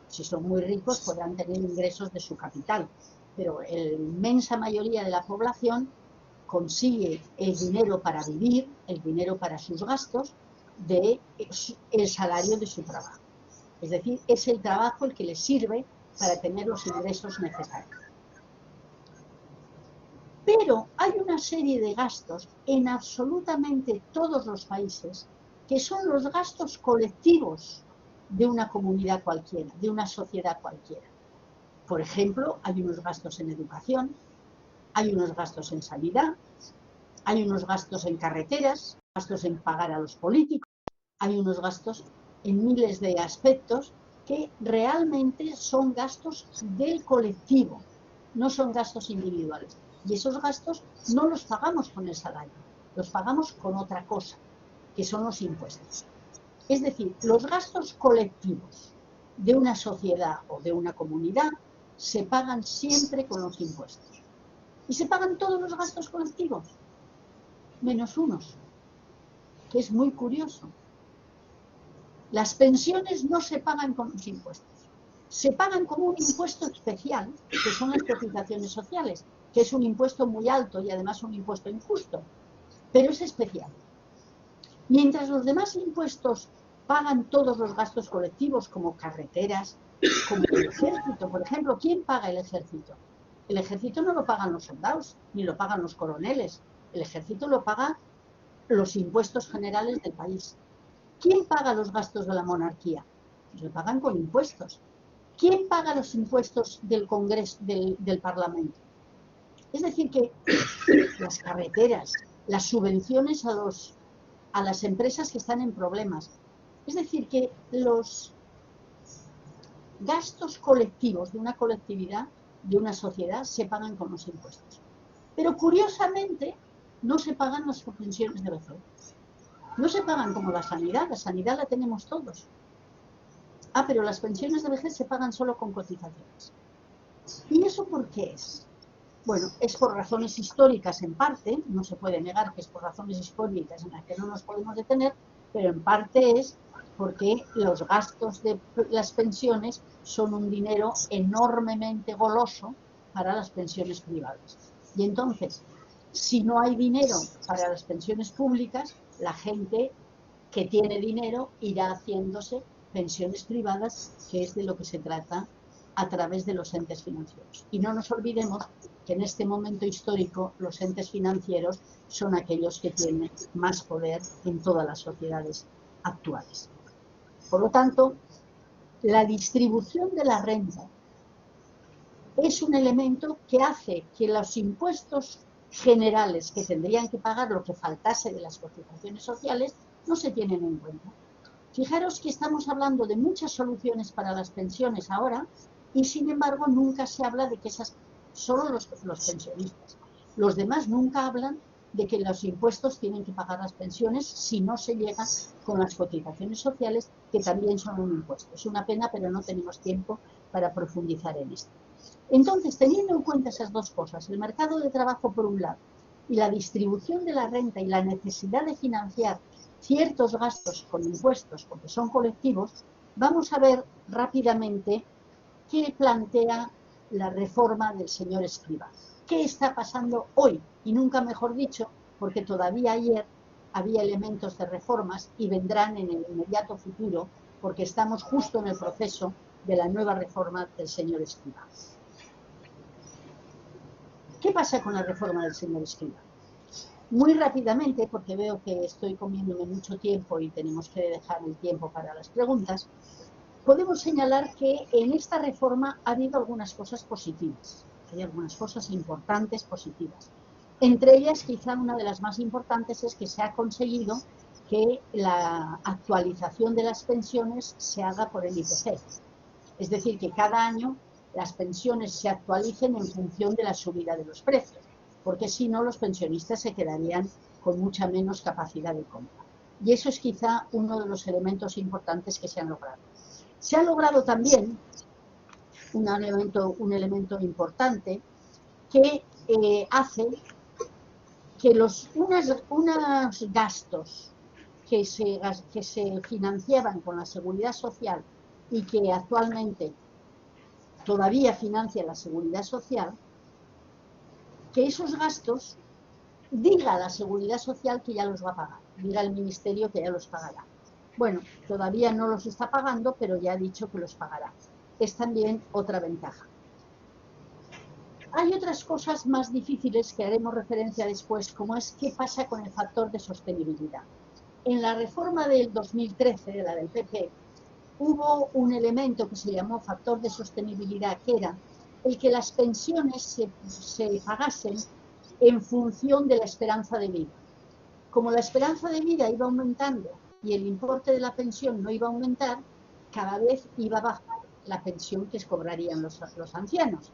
Si son muy ricos podrán tener ingresos de su capital, pero la inmensa mayoría de la población consigue el dinero para vivir, el dinero para sus gastos, del salario de su trabajo. Es decir, es el trabajo el que les sirve para tener los ingresos necesarios. Pero hay una serie de gastos en absolutamente todos los países que son los gastos colectivos de una comunidad cualquiera, de una sociedad cualquiera. Por ejemplo, hay unos gastos en educación, hay unos gastos en sanidad, hay unos gastos en carreteras, gastos en pagar a los políticos, hay unos gastos en miles de aspectos que realmente son gastos del colectivo, no son gastos individuales. Y esos gastos no los pagamos con el salario, los pagamos con otra cosa, que son los impuestos. Es decir, los gastos colectivos de una sociedad o de una comunidad se pagan siempre con los impuestos. Y se pagan todos los gastos colectivos, menos unos, que es muy curioso. Las pensiones no se pagan con los impuestos. Se pagan con un impuesto especial, que son las cotizaciones sociales, que es un impuesto muy alto y además un impuesto injusto, pero es especial. Mientras los demás impuestos pagan todos los gastos colectivos, como carreteras, como el ejército. Por ejemplo, ¿quién paga el ejército? El ejército no lo pagan los soldados, ni lo pagan los coroneles. El ejército lo pagan los impuestos generales del país. ¿Quién paga los gastos de la monarquía? Lo pagan con impuestos. ¿Quién paga los impuestos del Congreso, del Parlamento? Es decir, que las carreteras, las subvenciones a las empresas que están en problemas. Es decir, que los gastos colectivos de una colectividad, de una sociedad, se pagan con los impuestos. Pero curiosamente, no se pagan las pensiones de vejez. No se pagan como la sanidad la tenemos todos. Ah, pero las pensiones de vejez se pagan solo con cotizaciones. ¿Y eso por qué es? Bueno, es por razones históricas en parte, no se puede negar que es por razones históricas en las que no nos podemos detener, pero en parte es porque los gastos de las pensiones son un dinero enormemente goloso para las pensiones privadas. Y entonces, si no hay dinero para las pensiones públicas, la gente que tiene dinero irá haciéndose pensiones privadas, que es de lo que se trata a través de los entes financieros. Y no nos olvidemos que en este momento histórico los entes financieros son aquellos que tienen más poder en todas las sociedades actuales. Por lo tanto, la distribución de la renta es un elemento que hace que los impuestos generales que tendrían que pagar lo que faltase de las cotizaciones sociales no se tienen en cuenta. Fijaros que estamos hablando de muchas soluciones para las pensiones ahora y sin embargo nunca se habla de que esas, solo los pensionistas. Los demás nunca hablan de que los impuestos tienen que pagar las pensiones si no se llega con las cotizaciones sociales, que también son un impuesto. Es una pena, pero no tenemos tiempo para profundizar en esto. Entonces, teniendo en cuenta esas dos cosas, el mercado de trabajo por un lado y la distribución de la renta y la necesidad de financiar ciertos gastos con impuestos, porque son colectivos, vamos a ver rápidamente qué plantea la reforma del señor Escrivá. ¿Qué está pasando hoy? Y nunca mejor dicho, porque todavía ayer había elementos de reformas y vendrán en el inmediato futuro, porque estamos justo en el proceso de la nueva reforma del señor Escrivá. ¿Qué pasa con la reforma del señor Escrivá? Muy rápidamente, porque veo que estoy comiéndome mucho tiempo y tenemos que dejar el tiempo para las preguntas, podemos señalar que en esta reforma ha habido algunas cosas positivas, hay algunas cosas importantes positivas. Entre ellas, quizá una de las más importantes es que se ha conseguido que la actualización de las pensiones se haga por el IPC. Es decir, que cada año las pensiones se actualicen en función de la subida de los precios, porque si no los pensionistas se quedarían con mucha menos capacidad de compra. Y eso es quizá uno de los elementos importantes que se han logrado. Se ha logrado también un elemento importante que hace que unos gastos que se financiaban con la seguridad social y que actualmente todavía financia la seguridad social, que esos gastos diga la seguridad social que ya los va a pagar, diga el ministerio que ya los pagará. Bueno, todavía no los está pagando, pero ya ha dicho que los pagará. Es también otra ventaja. Hay otras cosas más difíciles que haremos referencia después, como es qué pasa con el factor de sostenibilidad. En la reforma del 2013, de la del PP, hubo un elemento que se llamó factor de sostenibilidad, que era el que las pensiones se pagasen en función de la esperanza de vida. Como la esperanza de vida iba aumentando y el importe de la pensión no iba a aumentar, cada vez iba a bajar la pensión que cobrarían los ancianos.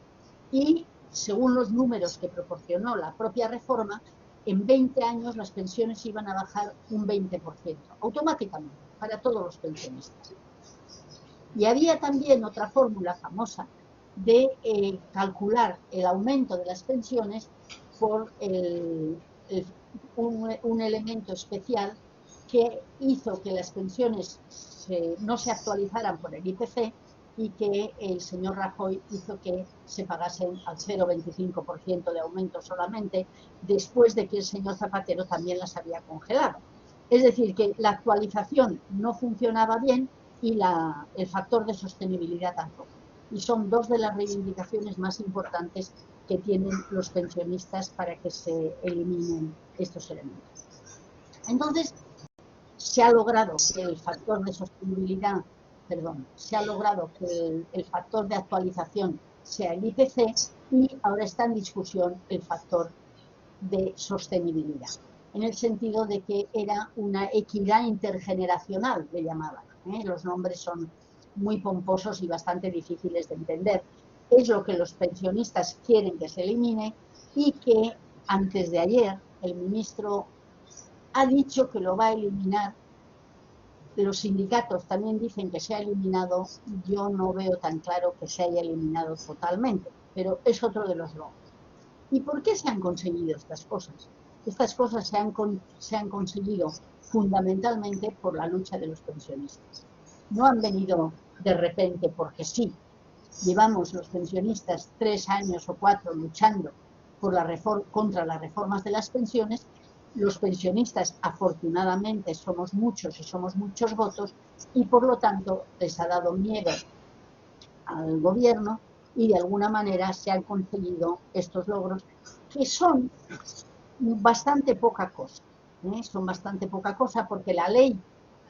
Y según los números que proporcionó la propia reforma, en 20 años las pensiones iban a bajar un 20%, automáticamente, para todos los pensionistas. Y había también otra fórmula famosa de calcular el aumento de las pensiones por un elemento especial que hizo que las pensiones no se actualizaran por el IPC y que el señor Rajoy hizo que se pagasen al 0,25% de aumento solamente, después de que el señor Zapatero también las había congelado. Es decir, que la actualización no funcionaba bien y el factor de sostenibilidad tampoco. Y son dos de las reivindicaciones más importantes que tienen los pensionistas para que se eliminen estos elementos. Entonces, se ha logrado que el factor de sostenibilidad, se ha logrado que el factor de actualización sea el IPC y ahora está en discusión el factor de sostenibilidad, en el sentido de que era una equidad intergeneracional, le llamaban. Los nombres son muy pomposos y bastante difíciles de entender. Es lo que los pensionistas quieren que se elimine y que antes de ayer el ministro ha dicho que lo va a eliminar. Los sindicatos también dicen que se ha eliminado. Yo no veo tan claro que se haya eliminado totalmente, pero es otro de los logros. ¿Y por qué se han conseguido estas cosas? Estas cosas se han conseguido fundamentalmente por la lucha de los pensionistas. No han venido de repente porque sí. Llevamos los pensionistas 3 años o 4 luchando contra las reformas de las pensiones. Los pensionistas, afortunadamente, somos muchos y somos muchos votos y, por lo tanto, les ha dado miedo al gobierno y, de alguna manera, se han conseguido estos logros que son bastante poca cosa. Son bastante poca cosa porque la ley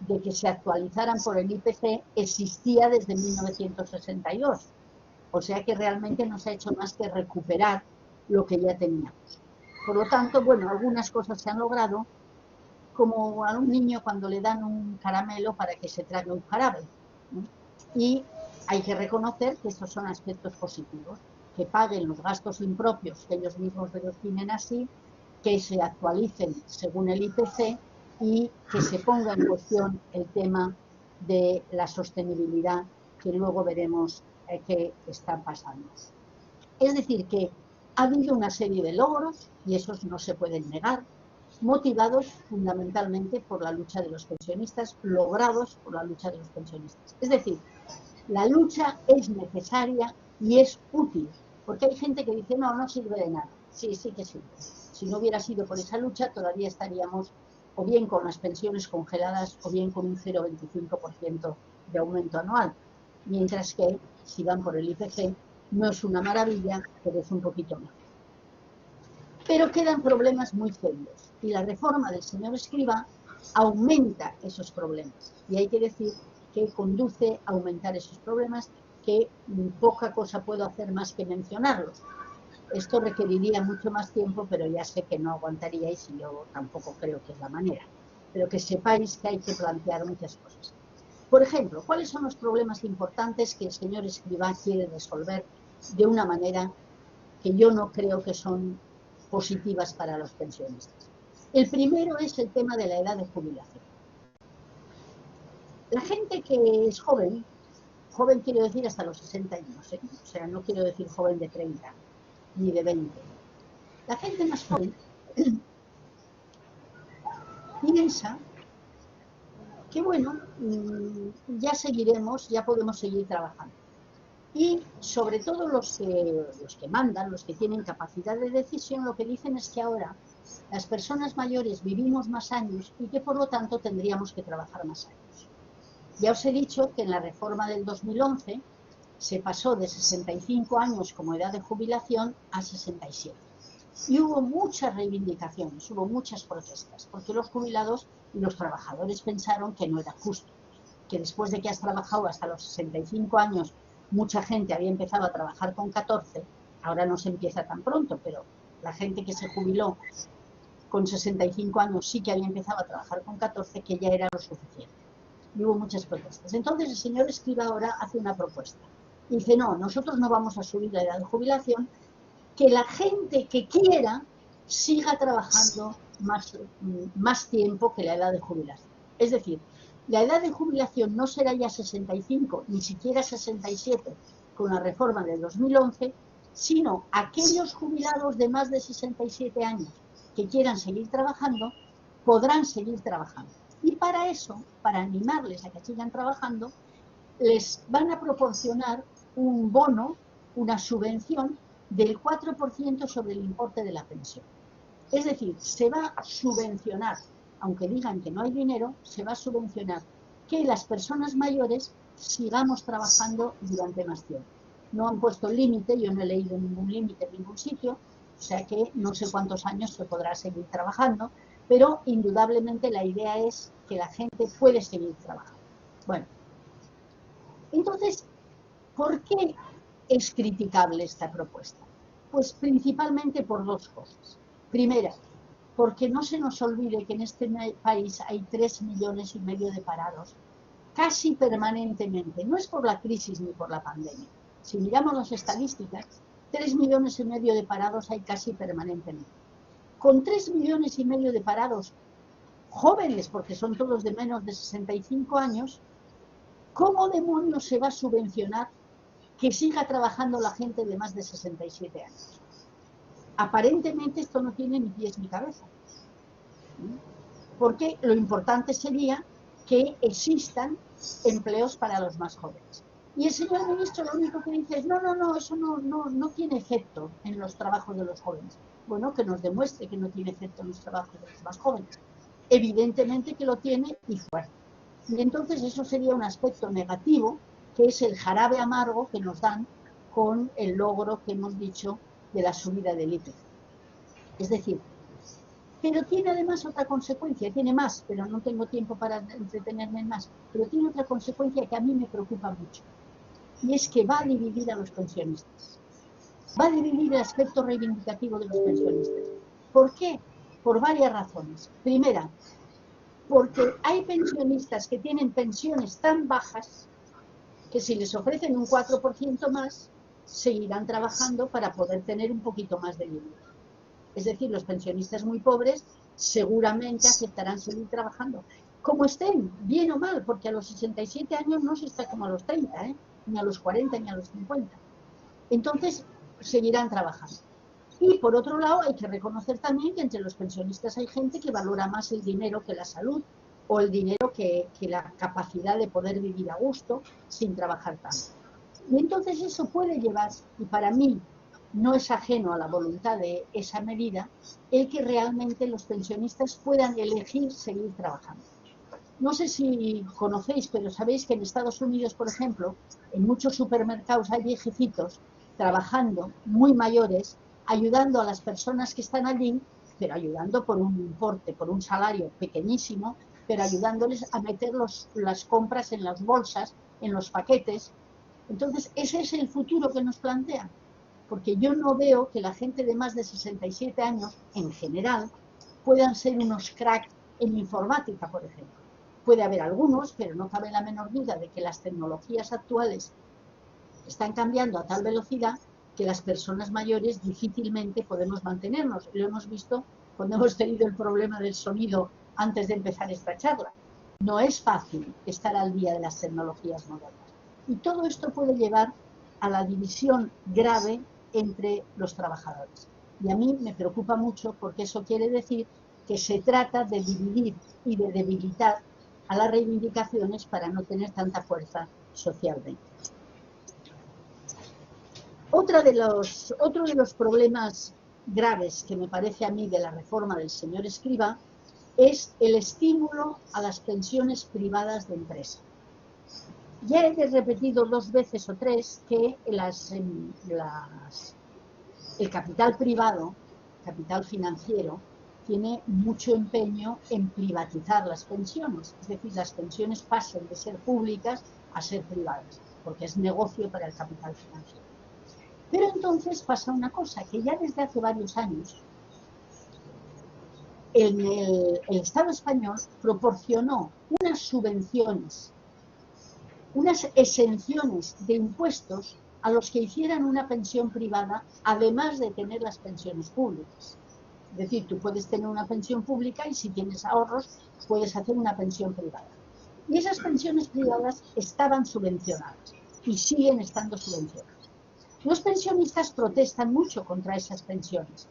de que se actualizaran por el IPC existía desde 1962. O sea que realmente no se ha hecho más que recuperar lo que ya teníamos. Por lo tanto, bueno, algunas cosas se han logrado, como a un niño cuando le dan un caramelo para que se trague un jarabe. Y hay que reconocer que estos son aspectos positivos, que paguen los gastos impropios que ellos mismos definen así, que se actualicen según el IPC y que se ponga en cuestión el tema de la sostenibilidad, que luego veremos qué está pasando. Es decir, que ha habido una serie de logros, y esos no se pueden negar, motivados fundamentalmente por la lucha de los pensionistas, logrados por la lucha de los pensionistas. Es decir, la lucha es necesaria y es útil, porque hay gente que dice, no, no sirve de nada. Sí, sí que sirve. Si no hubiera sido por esa lucha, todavía estaríamos o bien con las pensiones congeladas o bien con un 0,25% de aumento anual. Mientras que, si van por el IPC, no es una maravilla, pero es un poquito más. Pero quedan problemas muy serios y la reforma del señor Escrivá aumenta esos problemas. Y hay que decir que conduce a aumentar esos problemas, que poca cosa puedo hacer más que mencionarlos. Esto requeriría mucho más tiempo, pero ya sé que no aguantaríais y yo tampoco creo que es la manera. Pero que sepáis que hay que plantear muchas cosas. Por ejemplo, ¿cuáles son los problemas importantes que el señor Escrivá quiere resolver de una manera que yo no creo que son positivas para los pensionistas? El primero es el tema de la edad de jubilación. La gente que es joven quiero decir hasta los 60 años, o sea, no quiero decir joven de 30 ni de 20. La gente más joven piensa que bueno, ya seguiremos, ya podemos seguir trabajando. Y sobre todo los que mandan, los que tienen capacidad de decisión, lo que dicen es que ahora las personas mayores vivimos más años y que por lo tanto tendríamos que trabajar más años. Ya os he dicho que en la reforma del 2011 se pasó de 65 años como edad de jubilación a 67. Y hubo muchas reivindicaciones, hubo muchas protestas, porque los jubilados y los trabajadores pensaron que no era justo, que después de que has trabajado hasta los 65 años, mucha gente había empezado a trabajar con 14, ahora no se empieza tan pronto, pero la gente que se jubiló con 65 años sí que había empezado a trabajar con 14, que ya era lo suficiente. Y hubo muchas protestas. Entonces el señor Escrivá ahora hace una propuesta. Dice, no, nosotros no vamos a subir la edad de jubilación, que la gente que quiera siga trabajando más tiempo que la edad de jubilación. Es decir, la edad de jubilación no será ya 65, ni siquiera 67 con la reforma del 2011, sino aquellos jubilados de más de 67 años que quieran seguir trabajando, podrán seguir trabajando. Y para eso, para animarles a que sigan trabajando, les van a proporcionar un bono, una subvención del 4% sobre el importe de la pensión. Es decir, se va a subvencionar, aunque digan que no hay dinero, se va a subvencionar que las personas mayores sigamos trabajando durante más tiempo. No han puesto límite, yo no he leído ningún límite en ningún sitio, o sea que no sé cuántos años se podrá seguir trabajando, pero indudablemente la idea es que la gente puede seguir trabajando. Bueno, entonces, ¿por qué es criticable esta propuesta? Pues principalmente por dos cosas. Primera, porque no se nos olvide que en este país hay 3,5 millones de parados casi permanentemente. No es por la crisis ni por la pandemia. Si miramos las estadísticas, 3,5 millones de parados hay casi permanentemente. Con 3,5 millones de parados jóvenes, porque son todos de menos de 65 años, ¿cómo demonios se va a subvencionar que siga trabajando la gente de más de 67 años? Aparentemente esto no tiene ni pies ni cabeza. Porque lo importante sería que existan empleos para los más jóvenes. Y el señor ministro lo único que dice es, no, eso no tiene efecto en los trabajos de los jóvenes. Bueno, que nos demuestre que no tiene efecto en los trabajos de los más jóvenes. Evidentemente que lo tiene y fuerte. Y entonces eso sería un aspecto negativo, que es el jarabe amargo que nos dan con el logro que hemos dicho de la subida del IPC. Es decir, pero tiene además otra consecuencia, tiene más, pero no tengo tiempo para entretenerme en más, pero tiene otra consecuencia que a mí me preocupa mucho, y es que va a dividir a los pensionistas. Va a dividir el aspecto reivindicativo de los pensionistas. ¿Por qué? Por varias razones. Primera, porque hay pensionistas que tienen pensiones tan bajas que si les ofrecen un 4% más, seguirán trabajando para poder tener un poquito más de dinero. Es decir, los pensionistas muy pobres seguramente aceptarán seguir trabajando. Como estén, bien o mal, porque a los 67 años no se está como a los 30, ni a los 40, ni a los 50. Entonces, seguirán trabajando. Y por otro lado, hay que reconocer también que entre los pensionistas hay gente que valora más el dinero que la salud, o el dinero que la capacidad de poder vivir a gusto sin trabajar tanto. Y entonces eso puede llevar, y para mí no es ajeno a la voluntad de esa medida, el que realmente los pensionistas puedan elegir seguir trabajando. No sé si conocéis, pero sabéis que en Estados Unidos, por ejemplo, en muchos supermercados hay viejecitos trabajando, muy mayores, ayudando a las personas que están allí, pero ayudando por un importe, por un salario pequeñísimo, pero ayudándoles a meter las compras en las bolsas, en los paquetes. Entonces, ese es el futuro que nos plantean. Porque yo no veo que la gente de más de 67 años, en general, puedan ser unos cracks en informática, por ejemplo. Puede haber algunos, pero no cabe la menor duda de que las tecnologías actuales están cambiando a tal velocidad que las personas mayores difícilmente podemos mantenernos. Lo hemos visto cuando hemos tenido el problema del sonido antes de empezar esta charla. No es fácil estar al día de las tecnologías modernas. Y todo esto puede llevar a la división grave entre los trabajadores. Y a mí me preocupa mucho porque eso quiere decir que se trata de dividir y de debilitar a las reivindicaciones para no tener tanta fuerza socialmente. Otro de los problemas graves que me parece a mí de la reforma del señor Escrivá es el estímulo a las pensiones privadas de empresa. Ya he repetido 2 veces o 3 que el capital privado, capital financiero, tiene mucho empeño en privatizar las pensiones, es decir, las pensiones pasen de ser públicas a ser privadas, porque es negocio para el capital financiero. Pero entonces pasa una cosa, que ya desde hace varios años el Estado español proporcionó unas subvenciones, unas exenciones de impuestos a los que hicieran una pensión privada, además de tener las pensiones públicas. Es decir, tú puedes tener una pensión pública y si tienes ahorros puedes hacer una pensión privada. Y esas pensiones privadas estaban subvencionadas y siguen estando subvencionadas. Los pensionistas protestan mucho contra esas pensiones,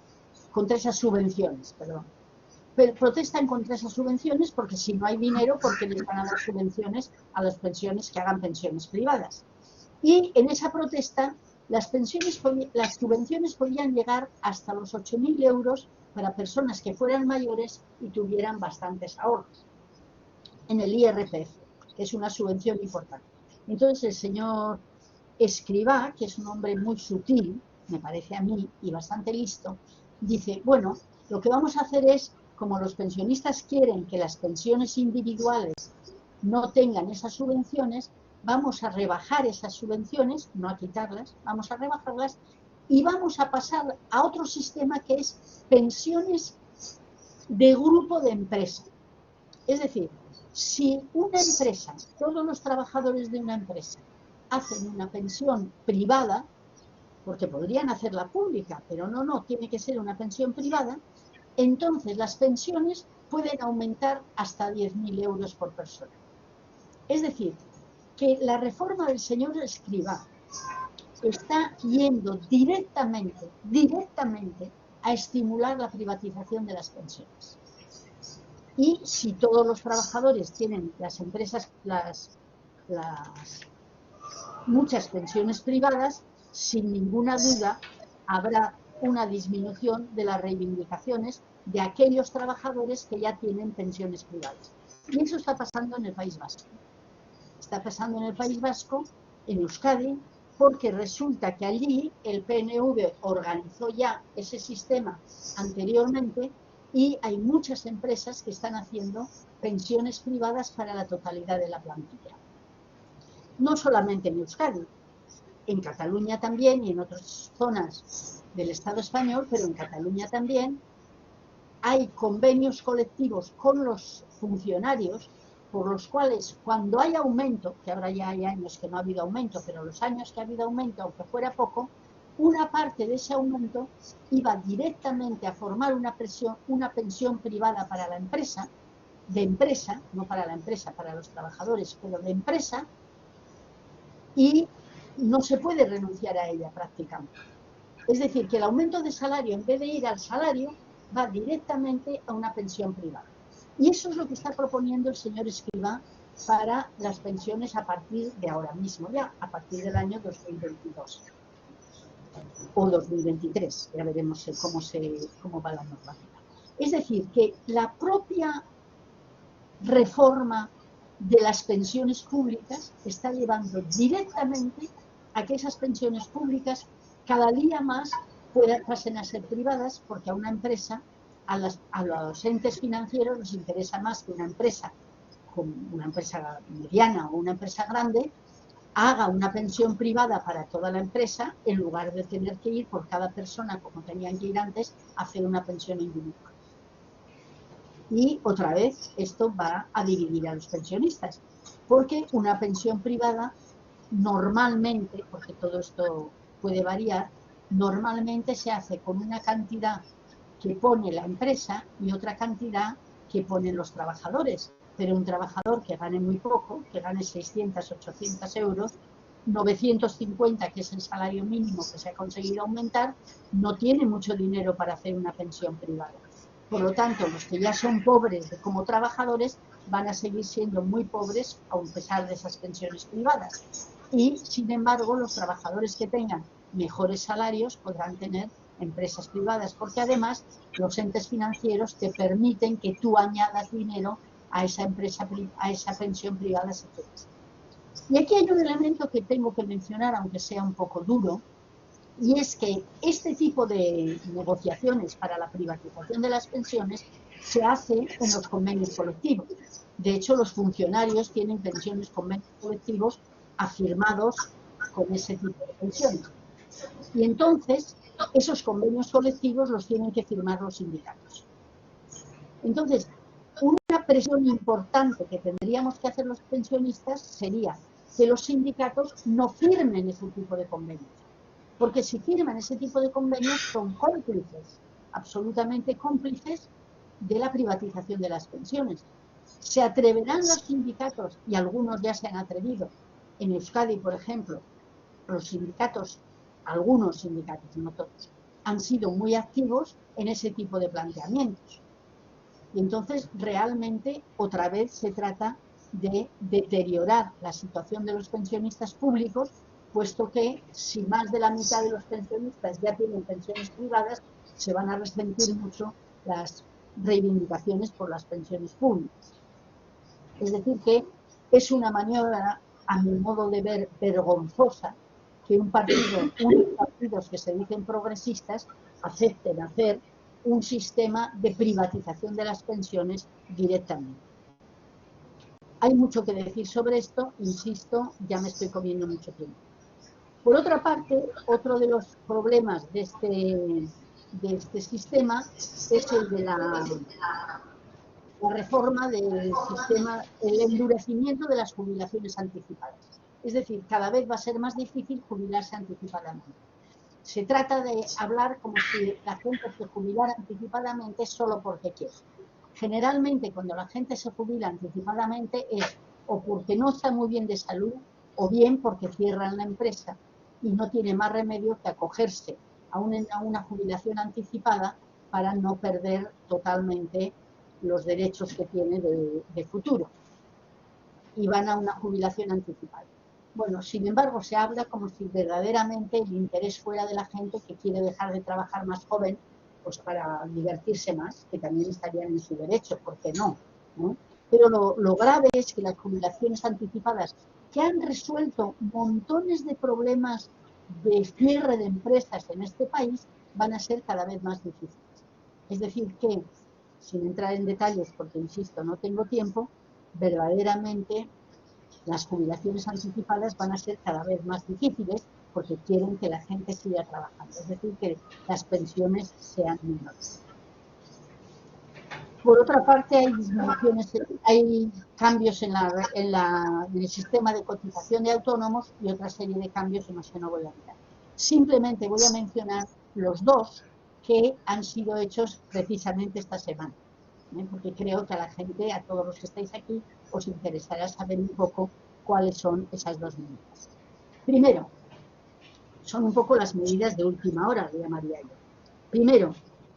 contra esas subvenciones, perdón. Pero protestan contra esas subvenciones porque si no hay dinero, ¿por qué les van a dar subvenciones a las pensiones que hagan pensiones privadas? Y en esa protesta las subvenciones podían llegar hasta los 8.000 euros para personas que fueran mayores y tuvieran bastantes ahorros en el IRPF, que es una subvención importante. Entonces el señor Escrivá, que es un hombre muy sutil, me parece a mí, y bastante listo, dice, bueno, lo que vamos a hacer es, como los pensionistas quieren que las pensiones individuales no tengan esas subvenciones, vamos a rebajar esas subvenciones, no a quitarlas, vamos a rebajarlas y vamos a pasar a otro sistema que es pensiones de grupo de empresa. Es decir, si una empresa, todos los trabajadores de una empresa hacen una pensión privada, porque podrían hacerla pública, pero no, tiene que ser una pensión privada, entonces las pensiones pueden aumentar hasta 10.000 euros por persona. Es decir, que la reforma del señor Escrivá está yendo directamente a estimular la privatización de las pensiones. Y si todos los trabajadores tienen las empresas, muchas pensiones privadas, sin ninguna duda habrá una disminución de las reivindicaciones de aquellos trabajadores que ya tienen pensiones privadas. Y eso está pasando en el País Vasco. Está pasando en el País Vasco, en Euskadi, porque resulta que allí el PNV organizó ya ese sistema anteriormente y hay muchas empresas que están haciendo pensiones privadas para la totalidad de la plantilla. No solamente en Euskadi, en Cataluña también y en otras zonas del Estado español, pero en Cataluña también hay convenios colectivos con los funcionarios por los cuales cuando hay aumento, que ahora ya hay años que no ha habido aumento, pero los años que ha habido aumento, aunque fuera poco, una parte de ese aumento iba directamente a formar una pensión privada para la empresa, de empresa, no para la empresa, para los trabajadores, pero de empresa, y no se puede renunciar a ella prácticamente. Es decir, que el aumento de salario, en vez de ir al salario, va directamente a una pensión privada. Y eso es lo que está proponiendo el señor Escrivá para las pensiones a partir de ahora mismo, ya a partir del año 2022 o 2023, ya veremos cómo va la normativa. Es decir, que la propia reforma de las pensiones públicas está llevando directamente a que esas pensiones públicas cada día más pasen a ser privadas, porque a una empresa, a los entes financieros les interesa más que una empresa, como una empresa mediana o una empresa grande, haga una pensión privada para toda la empresa en lugar de tener que ir por cada persona, como tenían que ir antes, a hacer una pensión individual. Y otra vez esto va a dividir a los pensionistas, porque una pensión privada normalmente, porque todo esto puede variar, normalmente se hace con una cantidad que pone la empresa y otra cantidad que ponen los trabajadores. Pero un trabajador que gane muy poco, que gane 600, 800 euros, 950, que es el salario mínimo que se ha conseguido aumentar, no tiene mucho dinero para hacer una pensión privada. Por lo tanto, los que ya son pobres como trabajadores van a seguir siendo muy pobres a pesar de esas pensiones privadas. Y, sin embargo, los trabajadores que tengan mejores salarios podrán tener empresas privadas, porque además los entes financieros te permiten que tú añadas dinero a esa empresa, a esa pensión privada si quieres. Y aquí hay un elemento que tengo que mencionar, aunque sea un poco duro, y es que este tipo de negociaciones para la privatización de las pensiones se hace en los convenios colectivos. De hecho, los funcionarios tienen pensiones, convenios colectivos afirmados con ese tipo de pensiones. Y entonces, esos convenios colectivos los tienen que firmar los sindicatos. Entonces, una presión importante que tendríamos que hacer los pensionistas sería que los sindicatos no firmen ese tipo de convenios. Porque si firman ese tipo de convenios son cómplices, absolutamente cómplices de la privatización de las pensiones. ¿Se atreverán los sindicatos, y algunos ya se han atrevido, en Euskadi, por ejemplo, los sindicatos, algunos sindicatos, no todos, han sido muy activos en ese tipo de planteamientos? Y entonces realmente otra vez se trata de deteriorar la situación de los pensionistas públicos, puesto que si más de la mitad de los pensionistas ya tienen pensiones privadas, se van a resentir mucho las reivindicaciones por las pensiones públicas. Es decir, que es una maniobra, a mi modo de ver, vergonzosa, que unos partidos que se dicen progresistas acepten hacer un sistema de privatización de las pensiones directamente. Hay mucho que decir sobre esto, insisto, ya me estoy comiendo mucho tiempo. Por otra parte, otro de los problemas de este sistema es el de la reforma del sistema, el endurecimiento de las jubilaciones anticipadas. Es decir, cada vez va a ser más difícil jubilarse anticipadamente. Se trata de hablar como si la gente se jubilara anticipadamente solo porque quiere. Generalmente, cuando la gente se jubila anticipadamente es o porque no está muy bien de salud o bien porque cierran la empresa y no tiene más remedio que acogerse a una jubilación anticipada para no perder totalmente los derechos que tiene de futuro. Y van a una jubilación anticipada. Bueno, sin embargo, se habla como si verdaderamente el interés fuera de la gente que quiere dejar de trabajar más joven, pues para divertirse más, que también estarían en su derecho, ¿por qué no? ¿No? Pero lo grave es que las jubilaciones anticipadas, que han resuelto montones de problemas de cierre de empresas en este país, van a ser cada vez más difíciles. Es decir, que, sin entrar en detalles, porque insisto, no tengo tiempo, verdaderamente las jubilaciones anticipadas van a ser cada vez más difíciles porque quieren que la gente siga trabajando, es decir, que las pensiones sean menores. Por otra parte, hay disminuciones, hay cambios en el sistema de cotización de autónomos y otra serie de cambios en los que no voy a entrar. Simplemente voy a mencionar los dos que han sido hechos precisamente esta semana, porque creo que a la gente, a todos los que estáis aquí, os interesará saber un poco cuáles son esas dos medidas. Primero, son un poco las medidas de última hora, le llamaría yo. Primero,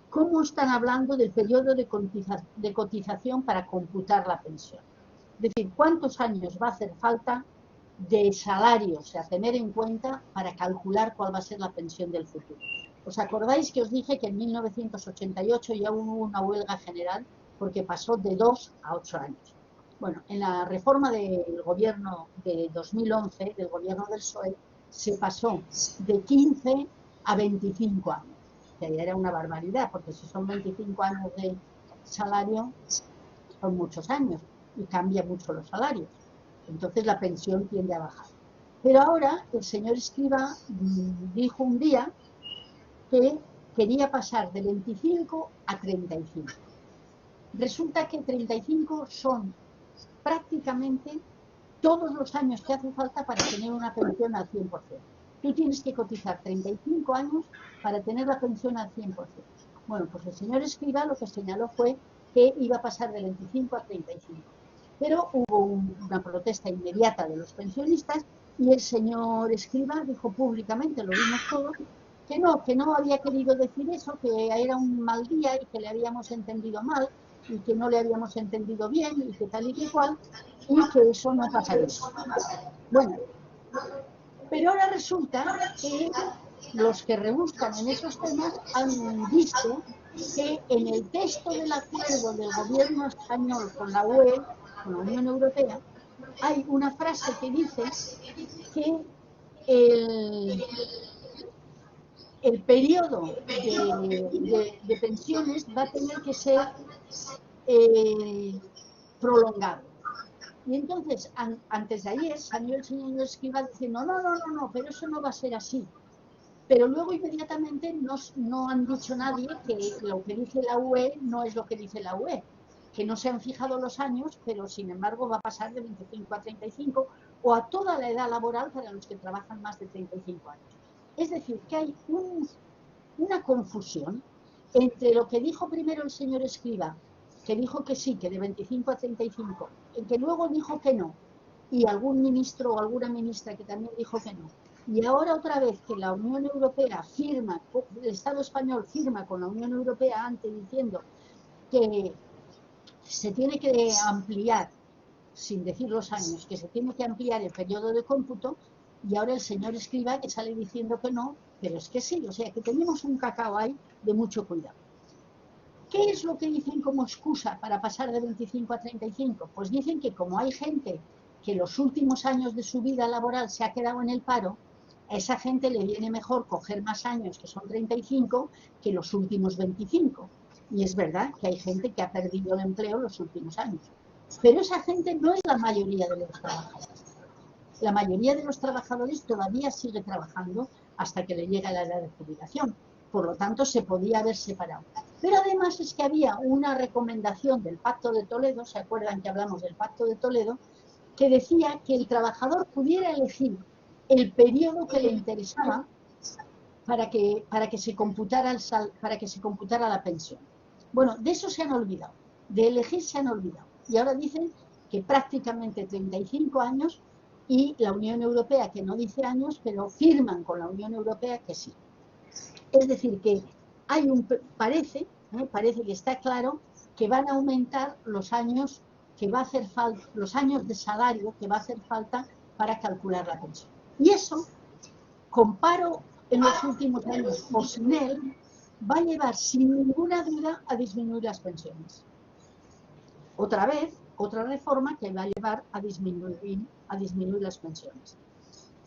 ¿cómo están hablando del periodo de cotización para computar la pensión? Es decir, ¿cuántos años va a hacer falta de salario, o sea, tener en cuenta para calcular cuál va a ser la pensión del futuro? ¿Os acordáis que os dije que en 1988 ya hubo una huelga general porque pasó de 2 a 8 años? Bueno, en la reforma del gobierno de 2011, del gobierno del PSOE, se pasó de 15 a 25 años. Que ya era una barbaridad, porque si son 25 años de salario, son muchos años y cambia mucho los salarios. Entonces la pensión tiende a bajar. Pero ahora el señor Escrivá dijo un día que quería pasar de 25 a 35. Resulta que 35 son prácticamente todos los años que hace falta para tener una pensión al 100%. Tú tienes que cotizar 35 años para tener la pensión al 100%. Bueno, pues el señor Escrivá lo que señaló fue que iba a pasar de 25 a 35. Pero hubo una protesta inmediata de los pensionistas y el señor Escrivá dijo públicamente, lo vimos todos, que no había querido decir eso, que era un mal día y que le habíamos entendido mal y que no le habíamos entendido bien y que tal y que cual, y que eso no pasaría. Bueno, pero ahora resulta que los que rebuscan en esos temas han visto que en el texto del acuerdo del gobierno español con la UE, con la Unión Europea, hay una frase que dice que el periodo de pensiones va a tener que ser prolongado. Y entonces, antes de ayer, salió el señor Escrivá diciendo, no, pero eso no va a ser así. Pero luego inmediatamente no han dicho nadie que lo que dice la UE no es lo que dice la UE, que no se han fijado los años, pero sin embargo va a pasar de 25 a 35 o a toda la edad laboral para los que trabajan más de 35 años. Es decir, que hay una confusión entre lo que dijo primero el señor Escrivá, que dijo que sí, que de 25 a 35, el que luego dijo que no, y algún ministro o alguna ministra que también dijo que no. Y ahora otra vez que la Unión Europea firma, el Estado español firma con la Unión Europea antes diciendo que se tiene que ampliar, sin decir los años, que se tiene que ampliar el periodo de cómputo, y ahora el señor Escrivá que sale diciendo que no, pero es que sí, o sea que tenemos un cacao ahí de mucho cuidado. ¿Qué es lo que dicen como excusa para pasar de 25 a 35? Pues dicen que como hay gente que los últimos años de su vida laboral se ha quedado en el paro, a esa gente le viene mejor coger más años, que son 35, que los últimos 25. Y es verdad que hay gente que ha perdido el empleo los últimos años. Pero esa gente no es la mayoría de los trabajadores. La mayoría de los trabajadores todavía sigue trabajando hasta que le llega la edad de jubilación. Por lo tanto, se podía haber separado. Pero además es que había una recomendación del Pacto de Toledo, ¿se acuerdan que hablamos del Pacto de Toledo? Que decía que el trabajador pudiera elegir el periodo que le interesaba para que se computara la pensión. Bueno, de eso se han olvidado, de elegir se han olvidado. Y ahora dicen que prácticamente 35 años y la Unión Europea, que no dice años, pero firman con la Unión Europea que sí. Es decir, que parece que está claro que van a aumentar los años que va a hacer falta, los años de salario que va a hacer falta para calcular la pensión. Y eso, comparo en los últimos años o sin él, va a llevar sin ninguna duda a disminuir las pensiones. Otra vez, otra reforma que va a llevar a disminuir las pensiones.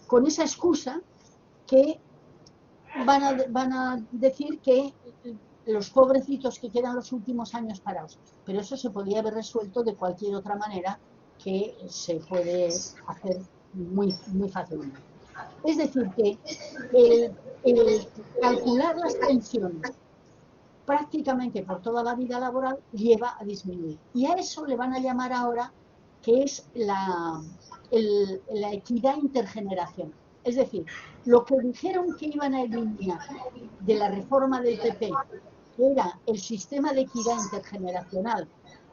Con esa excusa que van a decir que los pobrecitos que quedan los últimos años parados. Pero eso se podría haber resuelto de cualquier otra manera que se puede hacer muy, muy fácilmente. Es decir, que el calcular las pensiones prácticamente por toda la vida laboral lleva a disminuir. Y a eso le van a llamar ahora que es la equidad intergeneracional. Es decir, lo que dijeron que iban a eliminar de la reforma del PP, que era el sistema de equidad intergeneracional,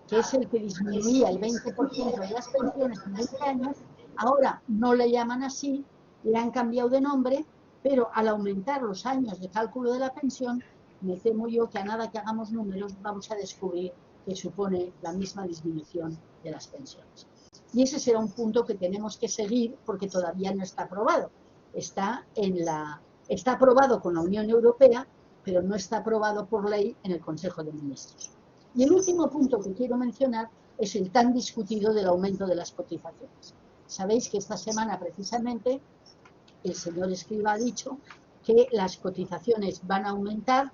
que es el que disminuía el 20% de las pensiones en 20 años, ahora no le llaman así, le han cambiado de nombre, pero al aumentar los años de cálculo de la pensión, me temo yo que a nada que hagamos números vamos a descubrir que supone la misma disminución de las pensiones. Y ese será un punto que tenemos que seguir porque todavía no está aprobado. Está aprobado con la Unión Europea, pero no está aprobado por ley en el Consejo de Ministros. Y el último punto que quiero mencionar es el tan discutido del aumento de las cotizaciones. Sabéis que esta semana precisamente el señor Escrivá ha dicho que las cotizaciones van a aumentar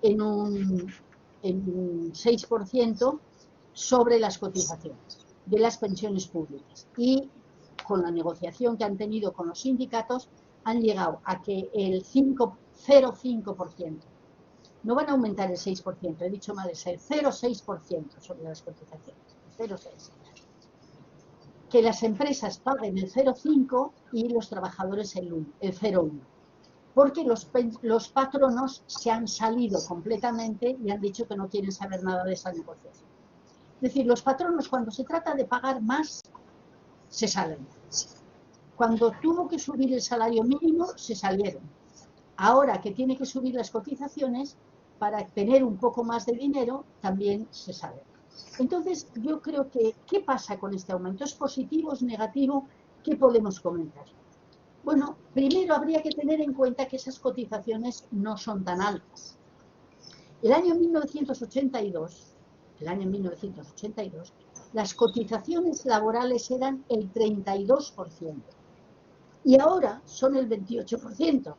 en un 6% sobre las cotizaciones de las pensiones públicas. Y con la negociación que han tenido con los sindicatos han llegado a que el 0,5%, no van a aumentar el 6%, he dicho mal, es el 0,6% sobre las cotizaciones, 0,6%. Que las empresas paguen el 0,5% y los trabajadores el 0,1%. Porque los patronos se han salido completamente y han dicho que no quieren saber nada de esa negociación. Es decir, los patronos cuando se trata de pagar más, se salen. Cuando tuvo que subir el salario mínimo, se salieron. ahora que tiene que subir las cotizaciones para tener un poco más de dinero, también se sabe. Entonces, yo creo que, ¿qué pasa con este aumento? ¿Es positivo, es negativo? ¿Qué podemos comentar? Bueno, primero habría que tener en cuenta que esas cotizaciones no son tan altas. El año 1982, las cotizaciones laborales eran el 32% y ahora son el 28%.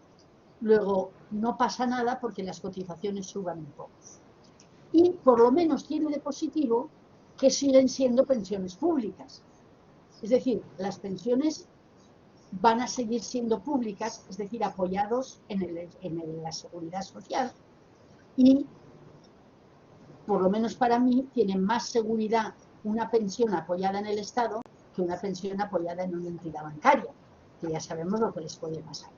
Luego, no pasa nada porque las cotizaciones suban un poco. Y por lo menos tiene de positivo que siguen siendo pensiones públicas. Es decir, las pensiones van a seguir siendo públicas, es decir, apoyados en la seguridad social, y por lo menos para mí tienen más seguridad una pensión apoyada en el Estado que una pensión apoyada en una entidad bancaria, que ya sabemos lo que les puede pasar.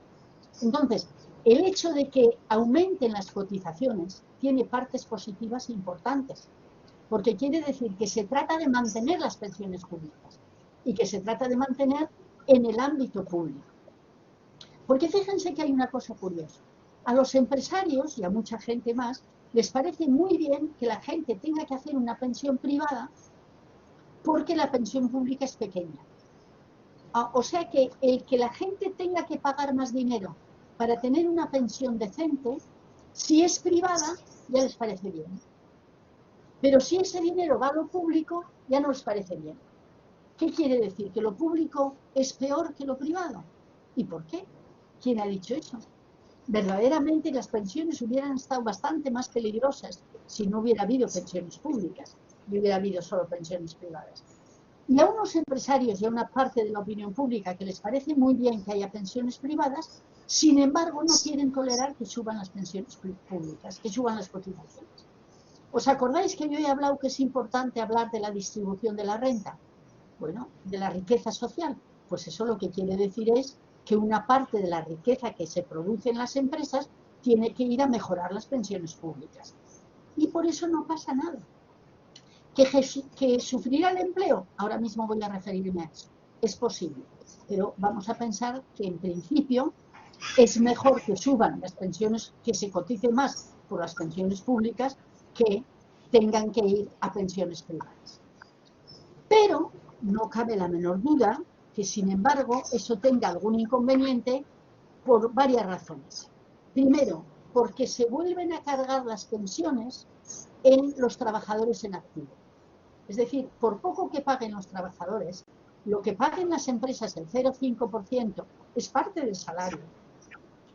Entonces, el hecho de que aumenten las cotizaciones tiene partes positivas importantes, porque quiere decir que se trata de mantener las pensiones públicas y que se trata de mantener en el ámbito público. Porque fíjense que hay una cosa curiosa. A los empresarios y a mucha gente más les parece muy bien que la gente tenga que hacer una pensión privada porque la pensión pública es pequeña. O sea que el que la gente tenga que pagar más dinero para tener una pensión decente, si es privada, ya les parece bien. Pero si ese dinero va a lo público, ya no les parece bien. ¿Qué quiere decir? ¿Que lo público es peor que lo privado? ¿Y por qué? ¿Quién ha dicho eso? Verdaderamente las pensiones hubieran estado bastante más peligrosas si no hubiera habido pensiones públicas y hubiera habido solo pensiones privadas. Y a unos empresarios y a una parte de la opinión pública que les parece muy bien que haya pensiones privadas, sin embargo no quieren tolerar que suban las pensiones públicas, que suban las cotizaciones. ¿Os acordáis que yo he hablado que es importante hablar de la distribución de la renta? Bueno, de la riqueza social. Pues eso lo que quiere decir es que una parte de la riqueza que se produce en las empresas tiene que ir a mejorar las pensiones públicas. Y por eso no pasa nada. ¿Que sufrirá el empleo? Ahora mismo voy a referirme a eso. Es posible, pero vamos a pensar que en principio es mejor que suban las pensiones, que se cotice más por las pensiones públicas, que tengan que ir a pensiones privadas. Pero no cabe la menor duda que, sin embargo, eso tenga algún inconveniente por varias razones. Primero, porque se vuelven a cargar las pensiones en los trabajadores en activo. Es decir, por poco que paguen los trabajadores, lo que paguen las empresas, el 0,5%, es parte del salario.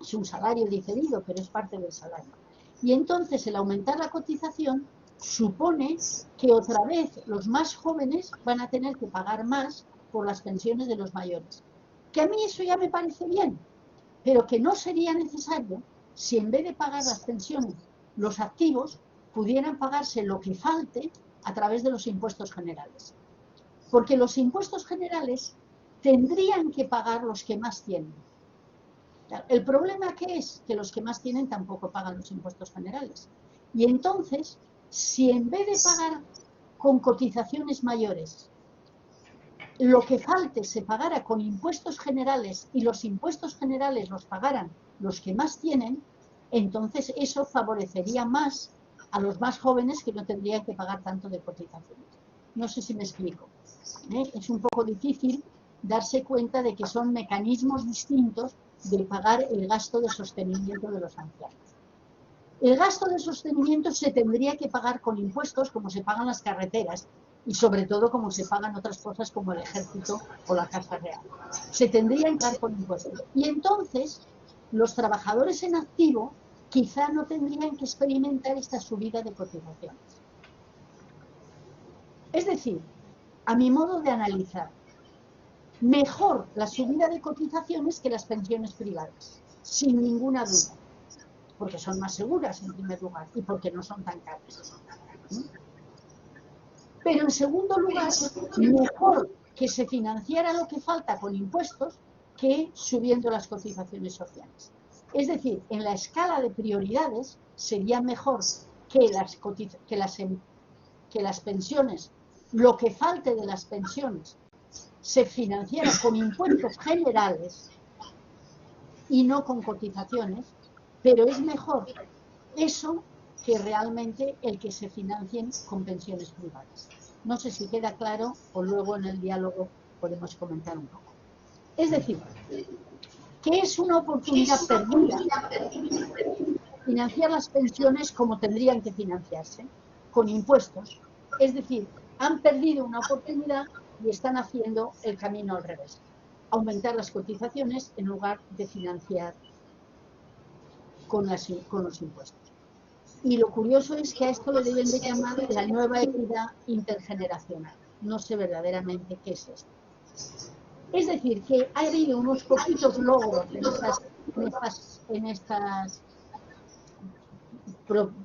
Es un salario diferido, pero es parte del salario. Y entonces el aumentar la cotización supone que otra vez los más jóvenes van a tener que pagar más por las pensiones de los mayores. Que a mí eso ya me parece bien, pero que no sería necesario si en vez de pagar las pensiones los activos pudieran pagarse lo que falte a través de los impuestos generales. Porque los impuestos generales tendrían que pagar los que más tienen. El problema que es que los que más tienen tampoco pagan los impuestos generales. Y entonces, si en vez de pagar con cotizaciones mayores, lo que falte se pagara con impuestos generales y los impuestos generales los pagaran los que más tienen, entonces eso favorecería más a los más jóvenes que no tendrían que pagar tanto de cotizaciones. No sé si me explico. Es un poco difícil darse cuenta de que son mecanismos distintos de pagar el gasto de sostenimiento de los ancianos. El gasto de sostenimiento se tendría que pagar con impuestos como se pagan las carreteras y sobre todo como se pagan otras cosas como el ejército o la Casa Real. Se tendrían que pagar con impuestos. Y entonces los trabajadores en activo quizá no tendrían que experimentar esta subida de cotizaciones. Es decir, a mi modo de analizar, mejor la subida de cotizaciones que las pensiones privadas, sin ninguna duda, porque son más seguras en primer lugar y porque no son tan caras. Pero en segundo lugar, mejor que se financiara lo que falta con impuestos que subiendo las cotizaciones sociales. Es decir, en la escala de prioridades sería mejor que las pensiones, lo que falte de las pensiones, se financiara con impuestos generales y no con cotizaciones, pero es mejor eso que realmente el que se financien con pensiones privadas. No sé si queda claro o luego en el diálogo podemos comentar un poco. Es decir, que es una oportunidad perdida financiar las pensiones como tendrían que financiarse, con impuestos. Es decir, han perdido una oportunidad y están haciendo el camino al revés. Aumentar las cotizaciones en lugar de financiar con los impuestos. Y lo curioso es que a esto le deben de llamar la nueva equidad intergeneracional. No sé verdaderamente qué es esto. Es decir, que ha habido unos poquitos logros en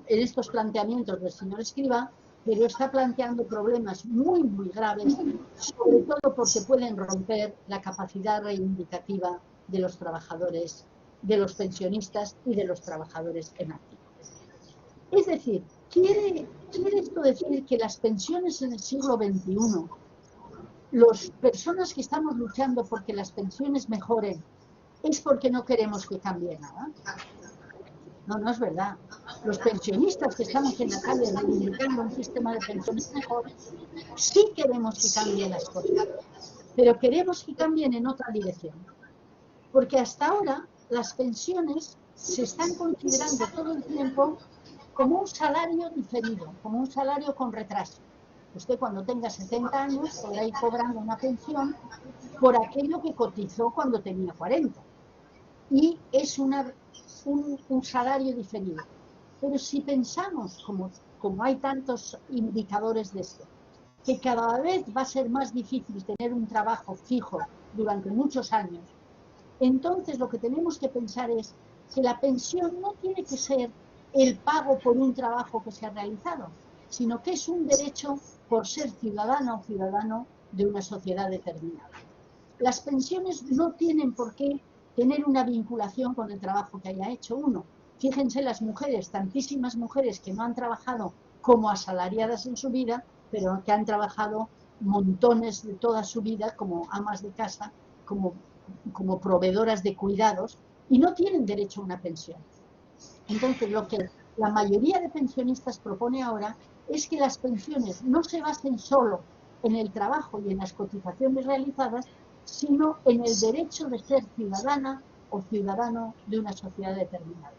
estos planteamientos del señor Escrivá, pero está planteando problemas muy, muy graves, sobre todo porque pueden romper la capacidad reivindicativa de los trabajadores, de los pensionistas y de los trabajadores en activo. Es decir, ¿quiere esto decir que las pensiones en el siglo XXI, las personas que estamos luchando porque las pensiones mejoren, es porque no queremos que cambie nada? No, no es verdad. Los pensionistas que estamos en la calle reivindicando un sistema de pensiones mejor, sí queremos que cambien las cosas, pero queremos que cambien en otra dirección. Porque hasta ahora las pensiones se están considerando todo el tiempo como un salario diferido, como un salario con retraso. Usted cuando tenga 70 años podrá ir cobrando una pensión por aquello que cotizó cuando tenía 40. Y es un salario diferido. Pero si pensamos, como hay tantos indicadores de esto, que cada vez va a ser más difícil tener un trabajo fijo durante muchos años, entonces lo que tenemos que pensar es que la pensión no tiene que ser el pago por un trabajo que se ha realizado, sino que es un derecho por ser ciudadana o ciudadano de una sociedad determinada. Las pensiones no tienen por qué tener una vinculación con el trabajo que haya hecho uno. Fíjense las mujeres, tantísimas mujeres que no han trabajado como asalariadas en su vida, pero que han trabajado montones de toda su vida como amas de casa, como proveedoras de cuidados, y no tienen derecho a una pensión. Entonces, lo que la mayoría de pensionistas propone ahora es que las pensiones no se basen solo en el trabajo y en las cotizaciones realizadas, sino en el derecho de ser ciudadana o ciudadano de una sociedad determinada.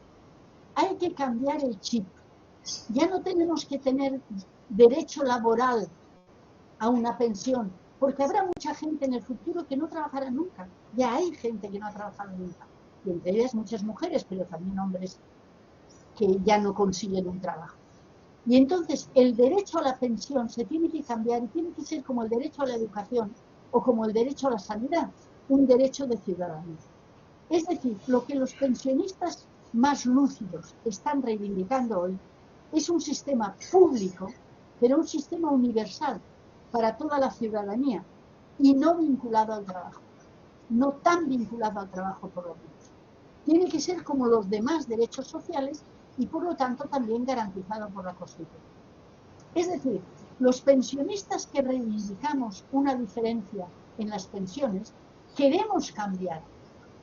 Hay que cambiar el chip. Ya no tenemos que tener derecho laboral a una pensión, porque habrá mucha gente en el futuro que no trabajará nunca. Ya hay gente que no ha trabajado nunca, y entre ellas muchas mujeres, pero también hombres que ya no consiguen un trabajo. Y entonces el derecho a la pensión se tiene que cambiar y tiene que ser como el derecho a la educación o como el derecho a la sanidad, un derecho de ciudadanía. Es decir, lo que los pensionistas más lúcidos están reivindicando hoy es un sistema público, pero un sistema universal para toda la ciudadanía y no vinculado al trabajo, no tan vinculado al trabajo por lo menos. Tiene que ser como los demás derechos sociales y por lo tanto también garantizado por la Constitución. Es decir, los pensionistas que reivindicamos una diferencia en las pensiones, queremos cambiar,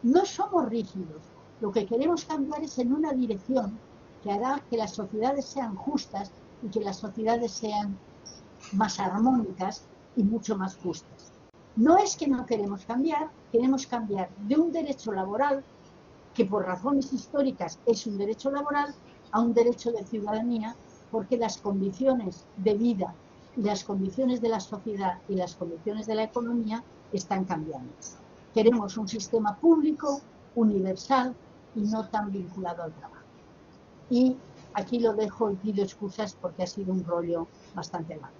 no somos rígidos, lo que queremos cambiar es en una dirección que hará que las sociedades sean justas y que las sociedades sean más armónicas y mucho más justas. No es que no queremos cambiar de un derecho laboral que por razones históricas es un derecho laboral a un derecho de ciudadanía, porque las condiciones de vida y las condiciones de la sociedad y las condiciones de la economía están cambiando. Queremos un sistema público, universal y no tan vinculado al trabajo. Y aquí lo dejo y pido excusas porque ha sido un rollo bastante largo.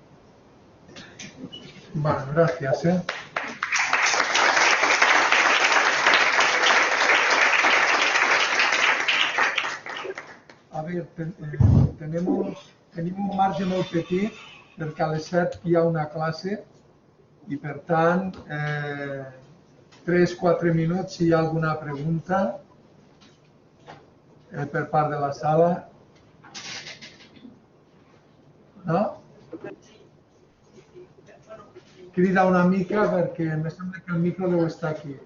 Bueno, gracias. A ver, tenim un marge molt petit perquè a les 7 hi ha una classe i per tant 3-4 minuts si hi ha alguna pregunta per part de la sala. No? Crida una mica perquè em sembla que el micro deu estar aquí.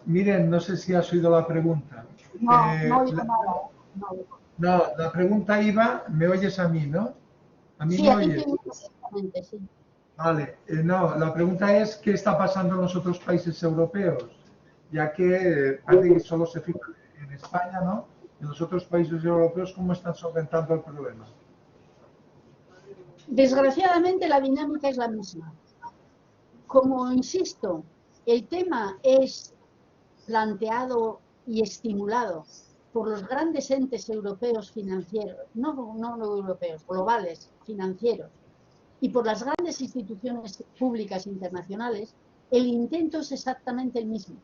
Miren, no sé si has oído la pregunta. No oigo nada. No oigo. No, la pregunta iba, ¿me oyes a mí, no? ¿A mí Sí, me a ti te oyes? oigo perfectamente, sí. Vale, no, la pregunta es, ¿qué está pasando en los otros países europeos? Ya que parece que solo se fija en España, ¿no? En los otros países europeos, ¿cómo están solventando el problema? Desgraciadamente la dinámica es la misma. Como insisto, el tema es planteado y estimulado por los grandes entes europeos financieros, no europeos, globales, financieros, y por las grandes instituciones públicas internacionales, el intento es exactamente el mismo.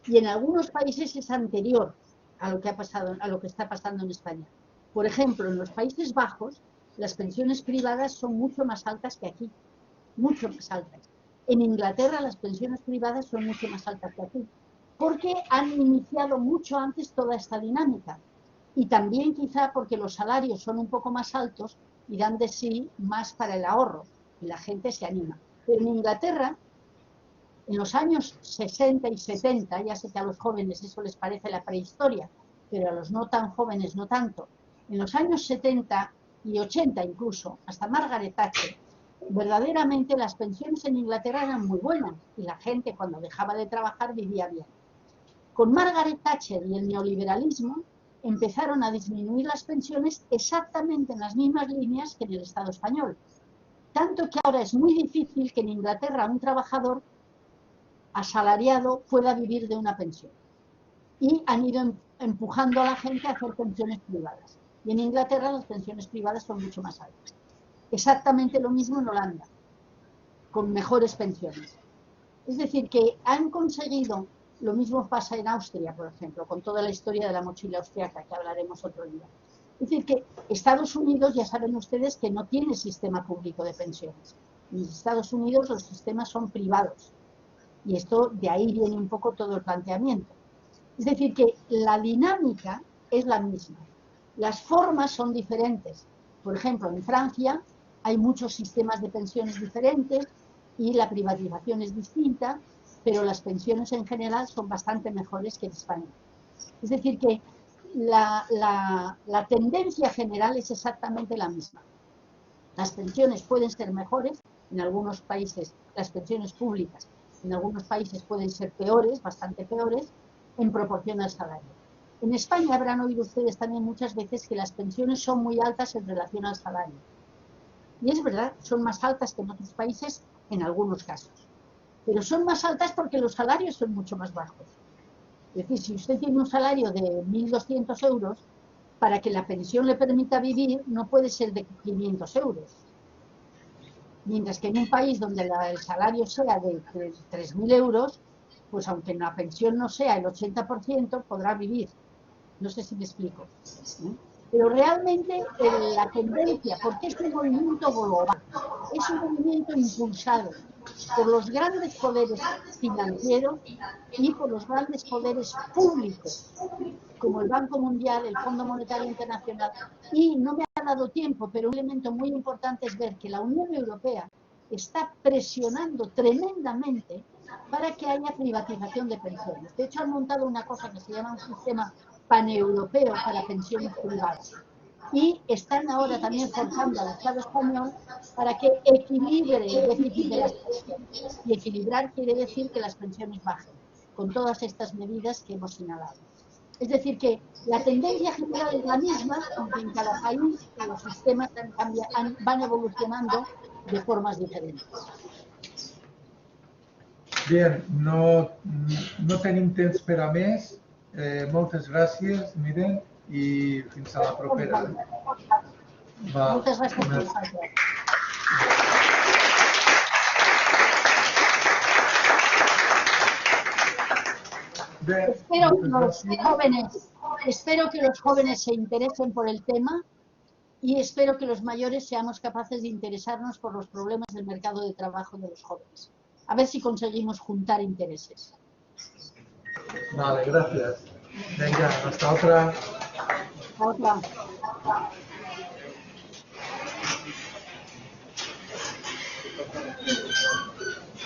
Y en algunos países es anterior a lo que ha pasado, a lo que está pasando en España. Por ejemplo, en los Países Bajos, las pensiones privadas son mucho más altas que aquí, mucho más altas. En Inglaterra las pensiones privadas son mucho más altas que aquí, porque han iniciado mucho antes toda esta dinámica. Y también quizá porque los salarios son un poco más altos y dan de sí más para el ahorro y la gente se anima. Pero en Inglaterra, en los años 60 y 70, ya sé que a los jóvenes eso les parece la prehistoria, pero a los no tan jóvenes no tanto, en los años 70 y 80 incluso, hasta Margaret Thatcher, verdaderamente las pensiones en Inglaterra eran muy buenas y la gente cuando dejaba de trabajar vivía bien. Con Margaret Thatcher y el neoliberalismo empezaron a disminuir las pensiones exactamente en las mismas líneas que en el Estado español. Tanto que ahora es muy difícil que en Inglaterra un trabajador asalariado pueda vivir de una pensión. Y han ido empujando a la gente a hacer pensiones privadas. Y en Inglaterra las pensiones privadas son mucho más altas. Exactamente lo mismo en Holanda, con mejores pensiones. Es decir, que han conseguido, lo mismo pasa en Austria, por ejemplo, con toda la historia de la mochila austriaca, que hablaremos otro día. Es decir, que Estados Unidos, ya saben ustedes que no tiene sistema público de pensiones. En Estados Unidos los sistemas son privados. Y esto, de ahí viene un poco todo el planteamiento. Es decir, que la dinámica es la misma. Las formas son diferentes. Por ejemplo, en Francia hay muchos sistemas de pensiones diferentes y la privatización es distinta, pero las pensiones en general son bastante mejores que en España. Es decir, que la tendencia general es exactamente la misma. Las pensiones pueden ser mejores, en algunos países las pensiones públicas, en algunos países pueden ser peores, bastante peores, en proporción al salario. En España habrán oído ustedes también muchas veces que las pensiones son muy altas en relación al salario. Y es verdad, son más altas que en otros países en algunos casos. Pero son más altas porque los salarios son mucho más bajos. Es decir, si usted tiene un salario de 1.200 euros, para que la pensión le permita vivir, no puede ser de 500 euros. Mientras que en un país donde el salario sea de 3.000 euros, pues aunque la pensión no sea el 80%, podrá vivir. No sé si me explico. Pero realmente la tendencia, porque es un movimiento global, es un movimiento impulsado por los grandes poderes financieros y por los grandes poderes públicos, como el Banco Mundial, el Fondo Monetario Internacional, y no me ha dado tiempo, pero un elemento muy importante es ver que la Unión Europea está presionando tremendamente para que haya privatización de pensiones. De hecho, han montado una cosa que se llama un sistema paneuropeo para pensiones privadas. Y están ahora también forzando al Estado español para que equilibre el déficit de las pensiones. Y equilibrar quiere decir que las pensiones bajen, con todas estas medidas que hemos señalado. Es decir, que la tendencia general es la misma, aunque en cada país los sistemas van evolucionando de formas diferentes. Bien, no tenim temps per a més. Moltes gràcies, Miren, i fins a la propera. Moltes gràcies a vosaltres. Espero que los jóvenes se interesen por el tema y espero que los mayores seamos capaces de interesarnos por los problemas del mercado de trabajo de los jóvenes. A ver si conseguimos juntar intereses. Vale, gracias. Venga, hasta otra. Hasta otra.